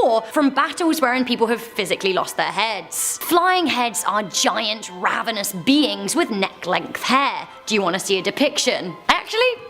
or from battles wherein people have physically lost their heads. Flying heads are giant, ravenous beings with neck-length hair. Do you want to see a depiction?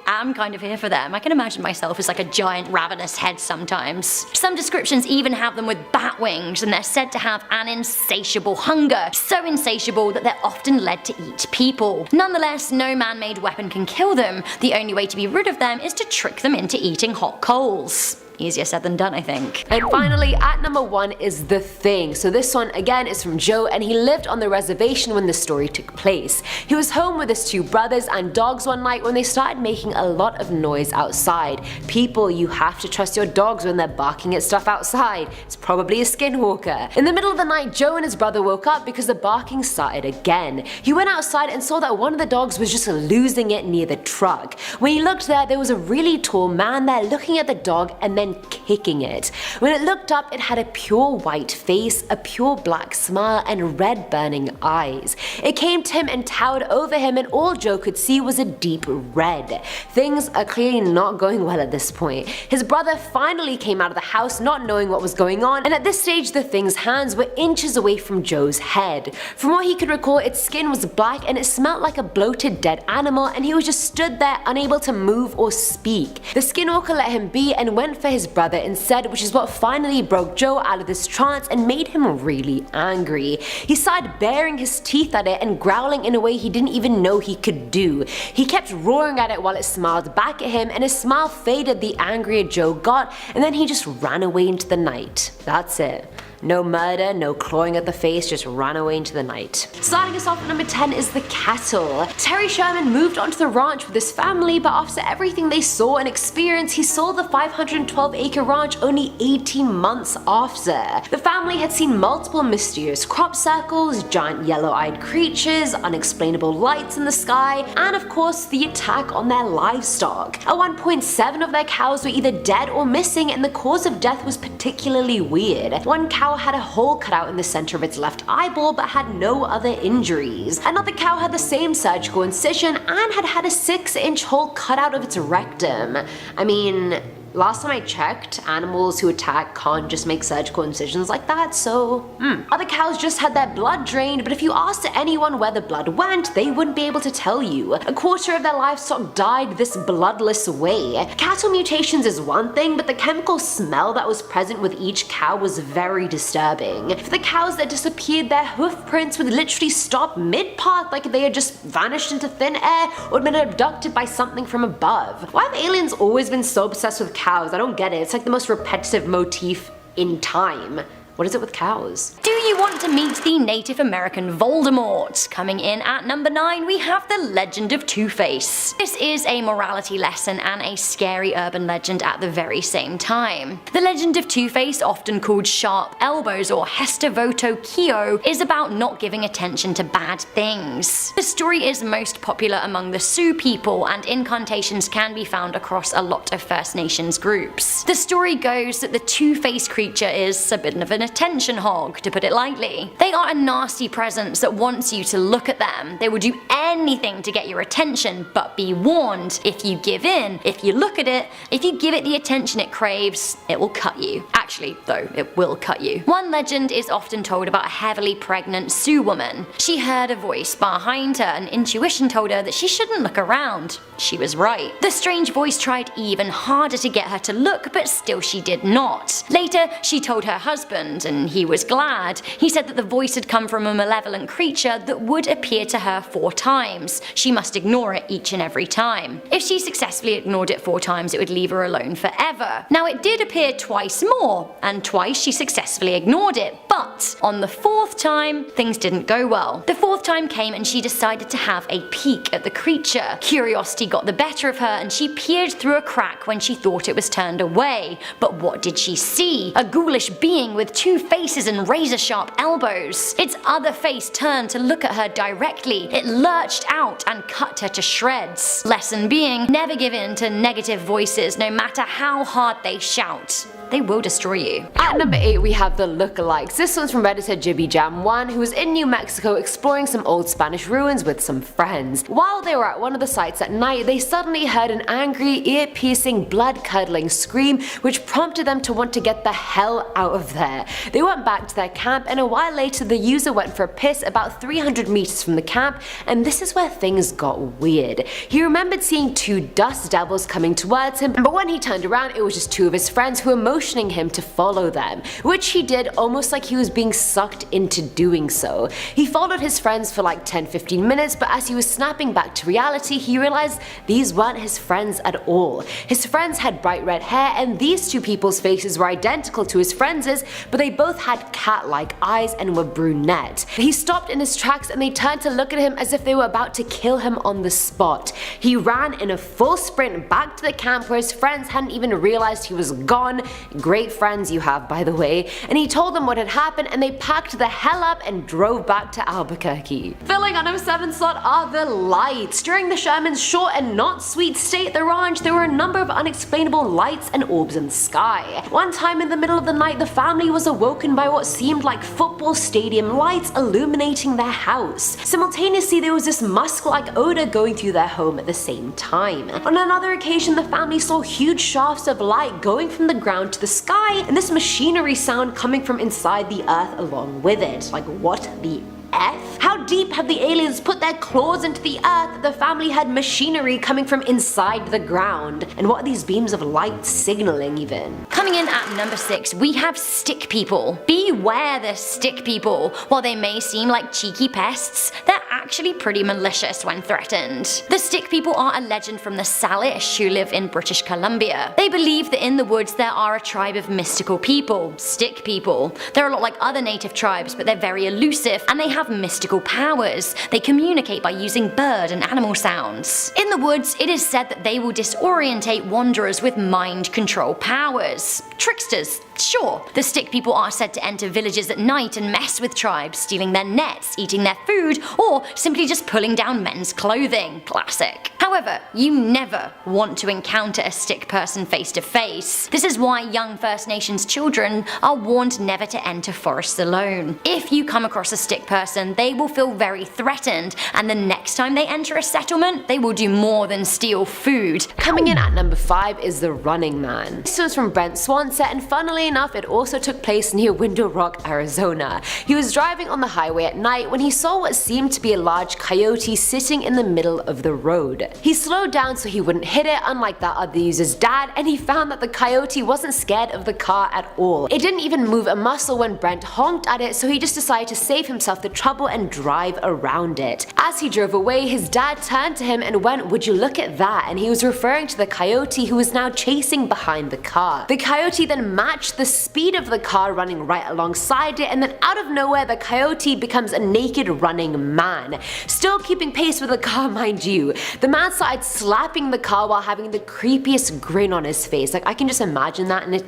I'm kind of here for them. I can imagine myself as like a giant ravenous head sometimes. Some descriptions even have them with bat wings, and they're said to have an insatiable hunger, so insatiable that they're often led to eat people. Nonetheless, no man-made weapon can kill them. The only way to be rid of them is to trick them into eating hot coals. Easier said than done, I think. And finally, at number 1 is The Thing. So this one again is from Joe, and he lived on the reservation when the story took place. He was home with his 2 brothers and dogs one night when they started making a lot of noise outside. People, you have to trust your dogs when they're barking at stuff outside. It's probably a skinwalker. In the middle of the night, Joe and his brother woke up because the barking started again. He went outside and saw that one of the dogs was just losing it near the truck. When he looked there was a really tall man there looking at the dog and then kicking it. When it looked up, it had a pure white face, a pure black smile, and red burning eyes. It came to him and towered over him, and all Joe could see was a deep red. Things are clearly not going well at this point. His brother finally came out of the house not knowing what was going on, and at this stage the thing's hands were inches away from Joe's head. From what he could recall, its skin was black and it smelled like a bloated dead animal, and he was just stood there unable to move or speak. The skinwalker let him be and went for his brother instead, which is what finally broke Joe out of this trance and made him really angry. He started baring his teeth at it and growling in a way he didn't even know he could do. He kept roaring at it while it smiled back at him, and his smile faded the angrier Joe got, and then he just ran away into the night. That's it. No murder, no clawing at the face, just ran away into the night. Starting us off at number 10 is the cattle. Terry Sherman moved onto the ranch with his family, but after everything they saw and experienced, he saw the 512 12-acre ranch only 18 months after. The family had seen multiple mysterious crop circles, giant yellow-eyed creatures, unexplainable lights in the sky, and of course the attack on their livestock. At one point, 7 of their cows were either dead or missing, and the cause of death was particularly weird. One cow had a hole cut out in the center of its left eyeball but had no other injuries. Another cow had the same surgical incision and had a 6-inch hole cut out of its rectum. I mean, last time I checked, animals who attack can't just make surgical incisions like that, so Other cows just had their blood drained, but if you asked anyone where the blood went, they wouldn't be able to tell you. A quarter of their livestock died this bloodless way. Cattle mutations is one thing, but the chemical smell that was present with each cow was very disturbing. For the cows that disappeared, their hoof prints would literally stop mid-path like they had just vanished into thin air or had been abducted by something from above. Why have aliens always been so obsessed with cows? I don't get it. It's like the most repetitive motif in time. What is it with cows? Do you want to meet the Native American Voldemort? Coming in at number 9, we have the Legend of Two-Face. This is a morality lesson and a scary urban legend at the very same time. The Legend of Two-Face, often called Sharp Elbows or Hester Voto Kio, is about not giving attention to bad things. The story is most popular among the Sioux people, and incantations can be found across a lot of First Nations groups. The story goes that the Two-Face creature is a bit of an attention hog, to put it lightly. They are a nasty presence that wants you to look at them. They will do anything to get your attention, but be warned, if you give in, if you look at it, if you give it the attention it craves, it will cut you. Actually, though, it will cut you. One legend is often told about a heavily pregnant Sioux woman. She heard a voice behind her and intuition told her that she shouldn't look around. She was right. The strange voice tried even harder to get her to look, but still she did not. Later, she told her husband, and he was glad. He said that the voice had come from a malevolent creature that would appear to her 4 times. She must ignore it each and every time. If she successfully ignored it 4 times, it would leave her alone forever. Now, it did appear twice more, and twice she successfully ignored it, but on the 4th time, things didn't go well. The 4th time came and she decided to have a peek at the creature. Curiosity got the better of her and she peered through a crack when she thought it was turned away. But what did she see? A ghoulish being with 2 faces and razor-sharp elbows. Its other face turned to look at her directly. It lurched out and cut her to shreds. Lesson being, never give in to negative voices no matter how hard they shout. They will destroy you. At number 8, we have the lookalikes. This one's from Redditor Jibby Jam 1, who was in New Mexico exploring some old Spanish ruins with some friends. While they were at one of the sites at night, they suddenly heard an angry, ear-piercing, blood-curdling scream, which prompted them to want to get the hell out of there. They went back to their camp, and a while later the user went for a piss about 300 meters from the camp, and this is where things got weird. He remembered seeing 2 dust devils coming towards him, but when he turned around, it was just 2 of his friends who were motioning him to follow them, which he did almost like he was being sucked into doing so. He followed his friends for like 10-15 minutes, but as he was snapping back to reality, he realized these weren't his friends at all. His friends had bright red hair, and these 2 people's faces were identical to his friends', but they both had cat-like eyes and were brunette. He stopped in his tracks and they turned to look at him as if they were about to kill him on the spot. He ran in a full sprint back to the camp where his friends hadn't even realized he was gone. Great friends you have, by the way. And he told them what had happened, and they packed the hell up and drove back to Albuquerque. Filling on number 7 slot are the lights. During the Sherman's short and not sweet stay at the ranch, there were a number of unexplainable lights and orbs in the sky. One time in the middle of the night, the family was awoken by what seemed like football stadium lights illuminating their house. Simultaneously, there was this musk-like odor going through their home at the same time. On another occasion, the family saw huge shafts of light going from the ground to the sky, and this machinery sound coming from inside the earth along with it. Like, what the F? How deep have the aliens put their claws into the earth that the family had machinery coming from inside the ground? And what are these beams of light signaling even? Coming in at number 6, we have stick people. Beware the stick people. While they may seem like cheeky pests, they're actually pretty malicious when threatened. The stick people are a legend from the Salish who live in British Columbia. They believe that in the woods there are a tribe of mystical people, stick people. They're a lot like other native tribes, but they're very elusive and they have mystical powers. powers. They communicate by using bird and animal sounds. In the woods, it is said that they will disorientate wanderers with mind control powers. Tricksters, sure. The stick people are said to enter villages at night and mess with tribes, stealing their nets, eating their food, or simply just pulling down men's clothing. Classic. However, you never want to encounter a stick person face to face. This is why young First Nations children are warned never to enter forests alone. If you come across a stick person, they will feel very threatened, and the next time they enter a settlement, they will do more than steal food. Coming in at number 5 is The Running Man. This was from Brent Swansett, and funnily enough, it also took place near Window Rock, Arizona. He was driving on the highway at night when he saw what seemed to be a large coyote sitting in the middle of the road. He slowed down so he wouldn't hit it, unlike that other user's dad, and he found that the coyote wasn't scared of the car at all. It didn't even move a muscle when Brent honked at it, so he just decided to save himself the trouble and drive around it. As he drove away, his dad turned to him and went, "Would you look at that?" and he was referring to the coyote who was now chasing behind the car. The coyote then matched the speed of the car running right alongside it, and then out of nowhere the coyote becomes a naked running man. Still keeping pace with the car, mind you. The man started slapping the car while having the creepiest grin on his face. Like, I can just imagine that, and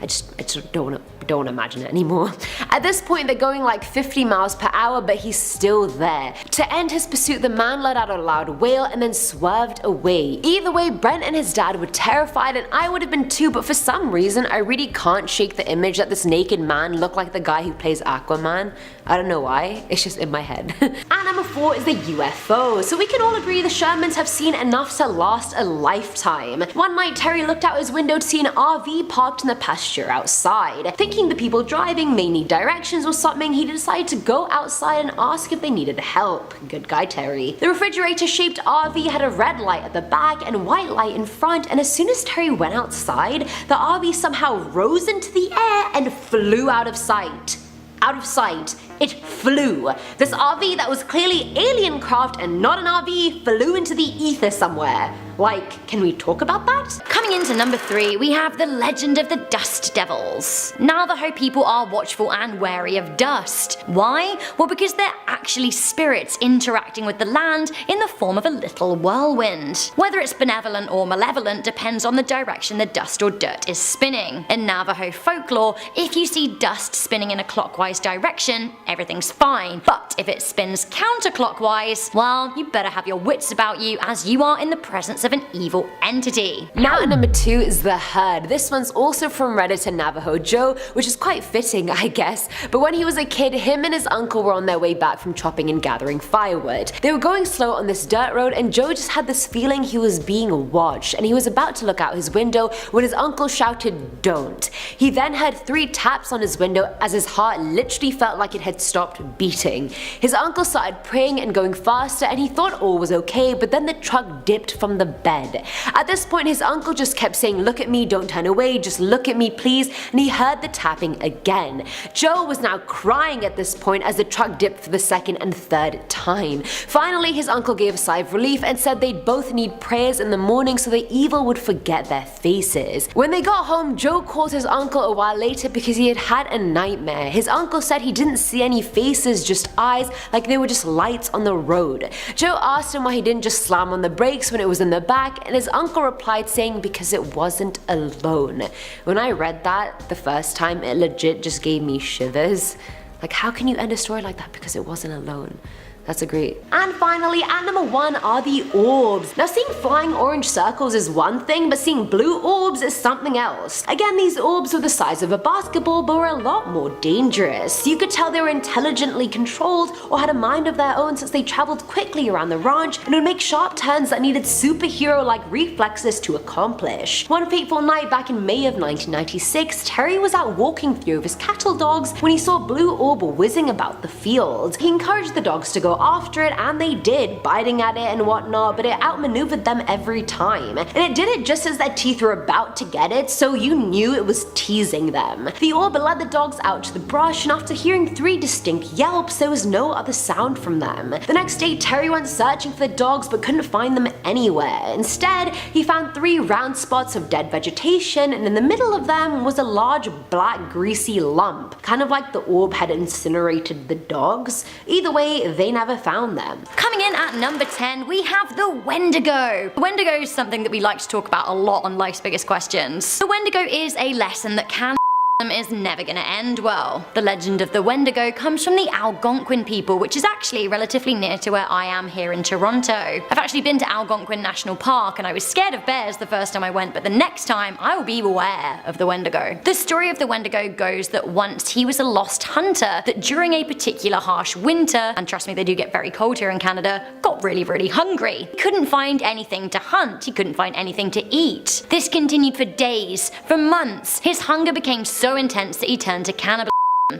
I just don't want to imagine it anymore. At this point, they're going like 50 miles per hour, but he's still there. To end his pursuit, the man let out a loud wail and then swerved away. Either way, Brent and his dad were terrified, and I would have been too, but for some reason, I really can't shake the image that this naked man looked like the guy who plays Aquaman. I don't know why, it's just in my head. And number 4 is the UFO. So we can all agree the Shermans have seen enough to last a lifetime. One night, Terry looked out his window to see an RV parked in the pasture outside. Thinking the people driving may need directions or something, he decided to go outside and ask if they needed help. Good guy, Terry. The refrigerator-shaped RV had a red light at the back and white light in front, and as soon as Terry went outside, the RV somehow rose into the air and flew out of sight. Out of sight. It flew. This RV that was clearly alien craft and not an RV flew into the ether somewhere. Like, can we talk about that? Coming into number 3, we have the legend of the Dust Devils. Navajo people are watchful and wary of dust. Why? Well, because they're actually spirits interacting with the land in the form of a little whirlwind. Whether it's benevolent or malevolent depends on the direction the dust or dirt is spinning. In Navajo folklore, if you see dust spinning in a clockwise direction, everything's fine. But if it spins counterclockwise, well, you better have your wits about you, as you are in the presence of an evil entity. Now at number 2 is The Herd. This one's also from Redditor Navajo Joe, which is quite fitting, I guess. But when he was a kid, him and his uncle were on their way back from chopping and gathering firewood. They were going slow on this dirt road, and Joe just had this feeling he was being watched, and he was about to look out his window when his uncle shouted, "Don't." He then heard 3 taps on his window as his heart literally felt like it had stopped beating. His uncle started praying and going faster, and he thought all was okay, but then the truck dipped from the bed. At this point, his uncle just kept saying, "Look at me, don't turn away, just look at me please," and he heard the tapping again. Joe was now crying at this point as the truck dipped for the 2nd and 3rd time. Finally, his uncle gave a sigh of relief and said they'd both need prayers in the morning so the evil would forget their faces. When they got home, Joe called his uncle a while later because he had had a nightmare. His uncle said he didn't see any faces, just eyes, like they were just lights on the road. Joe asked him why he didn't just slam on the brakes when it was in the back, and his uncle replied saying because it wasn't alone. When I read that the first time, it legit just gave me shivers. Like, how can you end a story like that because it wasn't alone? That's a great. And finally, at number 1 are the orbs. Now, seeing flying orange circles is one thing, but seeing blue orbs is something else. Again, these orbs were the size of a basketball, but were a lot more dangerous. You could tell they were intelligently controlled or had a mind of their own, since they traveled quickly around the ranch and would make sharp turns that needed superhero-like reflexes to accomplish. One fateful night back in May of 1996, Terry was out walking through with his cattle dogs when he saw a blue orb whizzing about the field. He encouraged the dogs to go after it, and they did, biting at it and whatnot, but it outmaneuvered them every time. And it did it just as their teeth were about to get it, so you knew it was teasing them. The orb led the dogs out to the brush, and after hearing 3 distinct yelps, there was no other sound from them. The next day, Terry went searching for the dogs but couldn't find them anywhere. Instead, he found 3 round spots of dead vegetation, and in the middle of them was a large black greasy lump, kind of like the orb had incinerated the dogs. Either way, they never found them. Coming in at number 10, we have the Wendigo. The Wendigo is something that we like to talk about a lot on Life's Biggest Questions. The Wendigo is a lesson that is never gonna end well. The legend of the Wendigo comes from the Algonquin people, which is actually relatively near to where I am here in Toronto. I've actually been to Algonquin National Park and I was scared of bears the first time I went, but the next time I will be aware of the Wendigo. The story of the Wendigo goes that once he was a lost hunter that during a particular harsh winter, and trust me they do get very cold here in Canada, got really hungry. He couldn't find anything to hunt, he couldn't find anything to eat. This continued for days, for months. His hunger became so intense that he turned to cannibalism.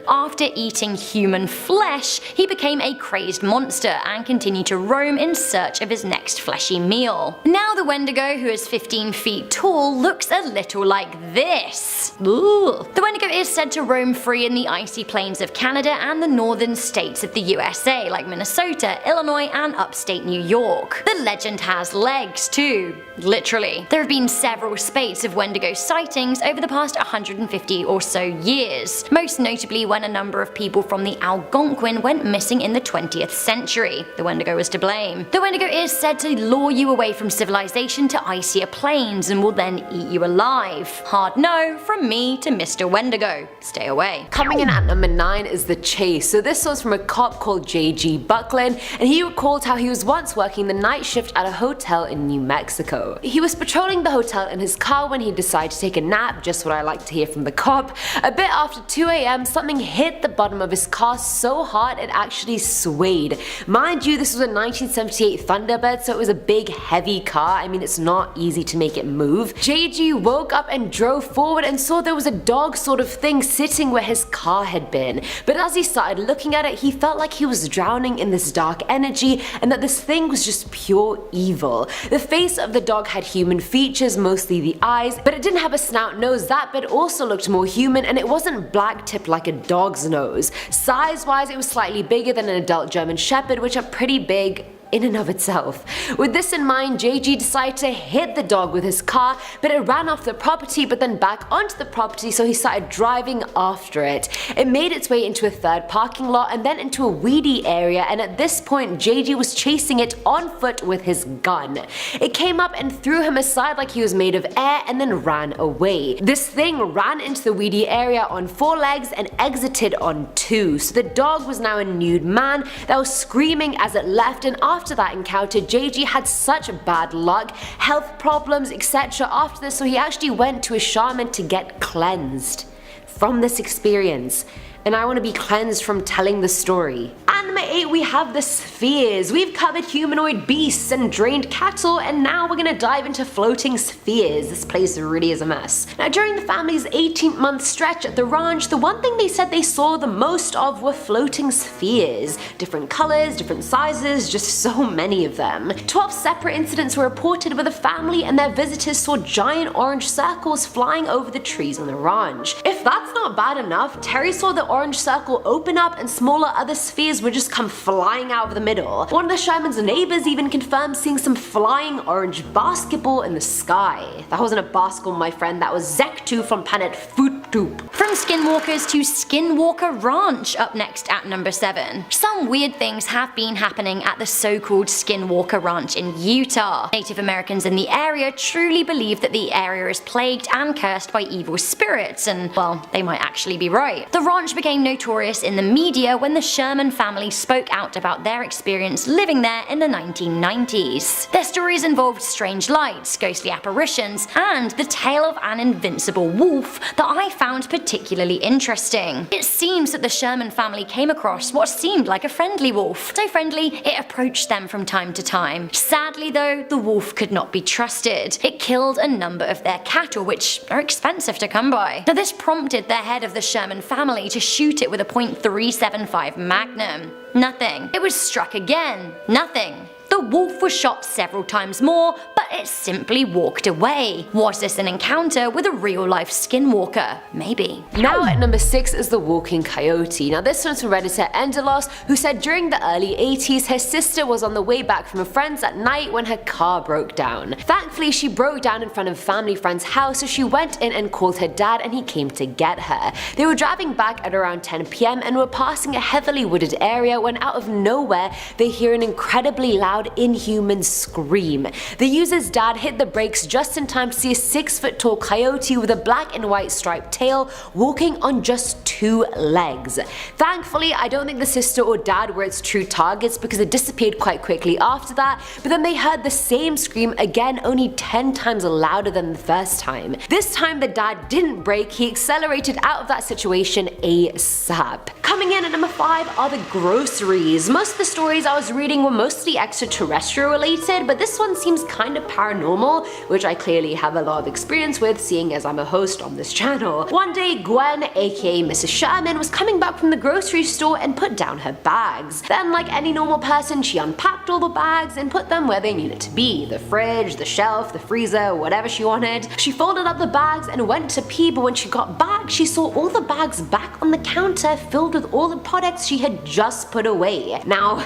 After eating human flesh, he became a crazed monster and continued to roam in search of his next fleshy meal. Now the Wendigo, who is 15 feet tall, looks a little like this. Ooh. The Wendigo is said to roam free in the icy plains of Canada and the northern states of the USA, like Minnesota, Illinois, and upstate New York. The legend has legs too, literally. There have been several spates of Wendigo sightings over the past 150 or so years, most notably when a number of people from the Algonquin went missing in the 20th century. The Wendigo was to blame. The Wendigo is said to lure you away from civilization to icier plains and will then eat you alive. Hard no from me to Mr. Wendigo. Stay away. Coming in at number 9 is The Chase. So this was from a cop called J.G. Buckland, and he recalled how he was once working the night shift at a hotel in New Mexico. He was patrolling the hotel in his car when he decided to take a nap, just what I like to hear from the cop. A bit after 2 a.m. something hit the bottom of his car so hard it actually swayed. Mind you, this was a 1978 Thunderbird, so it was a big heavy car. I mean, it's not easy to make it move. JG woke up and drove forward and saw there was a dog sort of thing sitting where his car had been. But as he started looking at it, he felt like he was drowning in this dark energy and that this thing was just pure evil. The face of the dog had human features, mostly the eyes, but it didn't have a snout nose. That bit also looked more human, and it wasn't black tipped like a dog's nose. Size wise, it was slightly bigger than an adult German Shepherd, which are pretty big in and of itself. With this in mind, JG decided to hit the dog with his car, but it ran off the property but then back onto the property, so he started driving after it. It made its way into a third parking lot and then into a weedy area, and at this point JG was chasing it on foot with his gun. It came up and threw him aside like he was made of air and then ran away. This thing ran into the weedy area on 4 legs and exited on 2, so the dog was now a nude man that was screaming as it left, and after that encounter, JG had such bad luck, health problems, etc. after this, so he actually went to a shaman to get cleansed from this experience. And I want to be cleansed from telling the story. At number 8 we have the spheres. We've covered humanoid beasts and drained cattle, and now we're gonna dive into floating spheres. This place really is a mess. Now during the family's 18-month stretch at the ranch, the one thing they said they saw the most of were floating spheres. Different colors, different sizes, just so many of them. 12 separate incidents were reported where the family and their visitors saw giant orange circles flying over the trees on the ranch. If that's not bad enough, Terry saw the orange circle open up and smaller other spheres would just come flying out of the middle. One of the shaman's neighbors even confirmed seeing some flying orange basketball in the sky. That wasn't a basketball, my friend, that was Zektu from planet Futup. From Skinwalkers to Skinwalker Ranch, up next at number 7. Some weird things have been happening at the so-called Skinwalker Ranch in Utah. Native Americans in the area truly believe that the area is plagued and cursed by evil spirits, and well, they might actually be right. The ranch became notorious in the media when the Sherman family spoke out about their experience living there in the 1990s. Their stories involved strange lights, ghostly apparitions, and the tale of an invincible wolf that I found particularly interesting. It seems that the Sherman family came across what seemed like a friendly wolf. So friendly, it approached them from time to time. Sadly though, the wolf could not be trusted. It killed a number of their cattle, which are expensive to come by. Now this prompted the head of the Sherman family to shoot it with a .375 Magnum. Nothing. It was struck again. Nothing. The wolf was shot several times more, but it simply walked away. Was this an encounter with a real-life skinwalker? Maybe. Now at number 6 is the walking coyote. Now this one's from Redditor Endelos, who said during the early 80s her sister was on the way back from a friend's at night when her car broke down. Thankfully she broke down in front of a family friend's house, so she went in and called her dad and he came to get her. They were driving back at around 10 PM and were passing a heavily wooded area when out of nowhere they hear an incredibly loud inhuman scream. The user's dad hit the brakes just in time to see a 6-foot tall coyote with a black and white striped tail walking on just 2 legs. Thankfully I don't think the sister or dad were its true targets because it disappeared quite quickly after that, but then they heard the same scream again, only 10 times louder than the first time. This time the dad didn't brake, he accelerated out of that situation ASAP. Coming in at number 5 are the groceries. Most of the stories I was reading were mostly extraterrestrial related, but this one seems kind of paranormal, which I clearly have a lot of experience with seeing as I'm a host on this channel. One day Gwen, aka Mrs. Sherman, was coming back from the grocery store and put down her bags. Then like any normal person she unpacked all the bags and put them where they needed to be. The fridge, the shelf, the freezer, whatever she wanted. She folded up the bags and went to pee, but when she got back she saw all the bags back on the counter filled with all the products she had just put away. Now,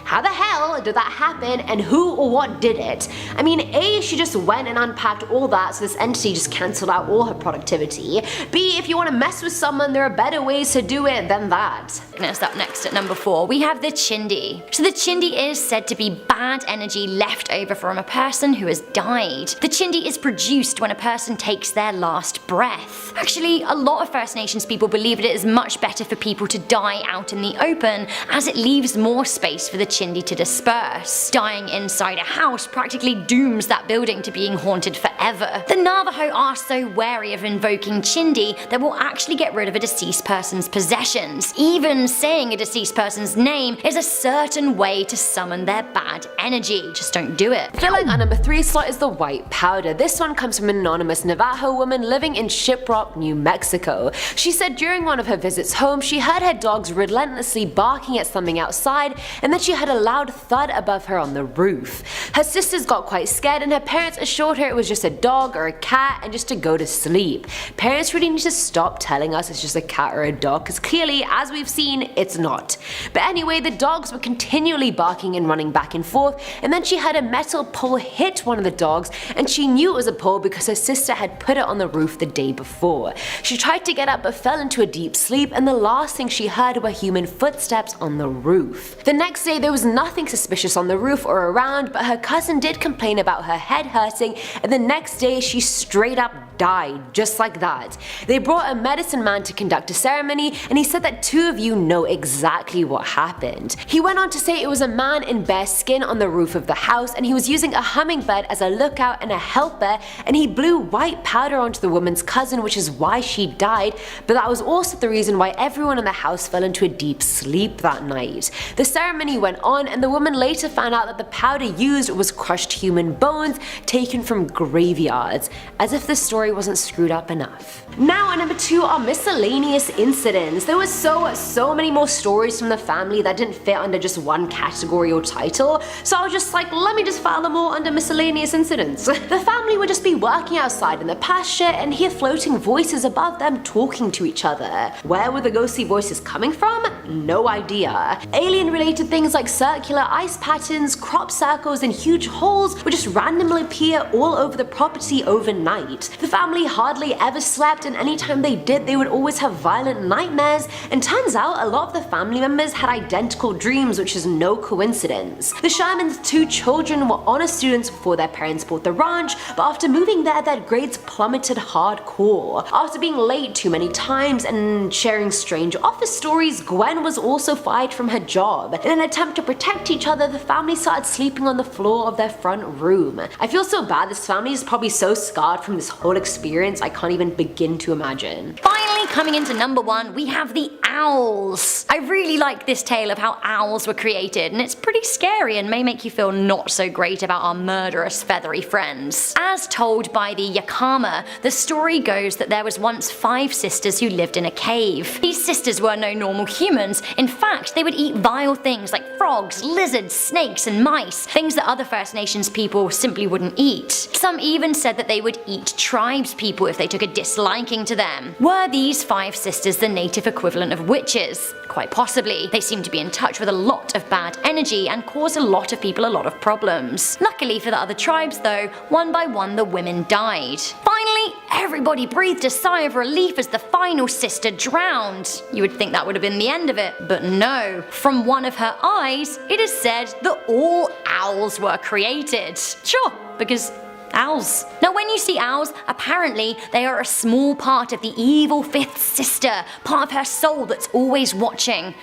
how the hell did that happen and who or what did it? I mean, A, she just went and unpacked all that so this entity just cancelled out all her productivity. B, if you want to mess with someone there are better ways to do it than that. Next up next at number 4 we have the chindi. So the chindi is said to be bad energy left over from a person who has died. The chindi is produced when a person takes their last breath. Actually, a lot of First Nations people believe that it is much better for people to die out in the open as it leaves more space for the chindi to disperse. Dying inside a house practically dooms that building to being haunted forever. The Navajo are so wary of invoking chindi that will actually get rid of a deceased person's possessions. Even saying a deceased person's name is a certain way to summon their bad energy. Just don't do it. Filling our number 3 slot is the white powder. This one comes from an anonymous Navajo woman living in Shiprock, New Mexico. She said during one of her visits home she heard her dogs relentlessly barking at something outside and then she heard a loud thud above her on the roof. Her sisters got quite scared and her parents assured her it was just a dog or a cat and just to go to sleep. Parents really need to stop telling us it's just a cat or a dog because clearly, as we've seen, it's not. But anyway, the dogs were continually barking and running back and forth, and then she heard a metal pole hit one of the dogs and she knew it was a pole because her sister had put it on the roof the day before. She tried to get up but fell into a deep sleep and the last thing she heard were human footsteps on the roof. The next day there was nothing suspicious on the roof or around, but her cousin did complain about her head hurting and the next day she straight up died, just like that. They brought a medicine man to conduct a ceremony and he said that 2 of you know exactly what happened. He went on to say it was a man in bare skin on the roof of the house and he was using a hummingbird as a lookout and a helper and he blew white powder onto the woman's cousin, which is why she died, but that was also the reason why everyone in the house fell into a deep sleep that night. The ceremony went on and the woman later found out that the powder used was crushed human bones taken from graveyards, as if the story wasn't screwed up enough. Now at number 2 are miscellaneous incidents. There was so many more stories from the family that didn't fit under just one category or title, so I was just like, let me just file them all under miscellaneous incidents. The family would just be working outside in the pasture and hear floating voices above them talking to each other. Where were the ghostly voices coming from? No idea. Alien related things like circular ice patterns, crop circles and huge holes would just randomly appear all over the property overnight. The family hardly ever slept and anytime they did they would always have violent nightmares, and turns out a lot of the family members had identical dreams, which is no coincidence. The Shermans' 2 children were honor students before their parents bought the ranch, but after moving there their grades plummeted hardcore. After being late too many times and sharing strange office stories, Gwen was also fired from her job. In an attempt to protect each other, the family started sleeping on the floor of their front room. I feel so bad, this family is probably so scarred from this whole experience I can't even begin to imagine. Finally, coming into number 1, we have the owls. I really like this tale of how owls were created, and it's pretty scary and may make you feel not so great about our murderous feathery friends. As told by the Yakama, the story goes that there was once 5 sisters who lived in a cave. These sisters were no normal humans. In fact, they would eat vile things like frogs, lizards, snakes, and mice, things that other First Nations people simply wouldn't eat. Some even said that they would eat tribes people if they took a disliking to them. Were these 5 sisters the native equivalent of witches? Quite possibly. They seem to be in touch with a lot of bad energy and cause a lot of people a lot of problems. Luckily for the other tribes though, one by one the women died. Finally, everybody breathed a sigh of relief as the final sister drowned. You would think that would have been the end of it, but no. From one of her eyes, it is said that all owls were created. Sure, because owls. Now when you see owls, apparently they are a small part of the evil 5th sister, part of her soul that's always watching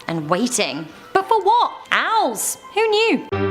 and waiting. But for what? Owls. Who knew?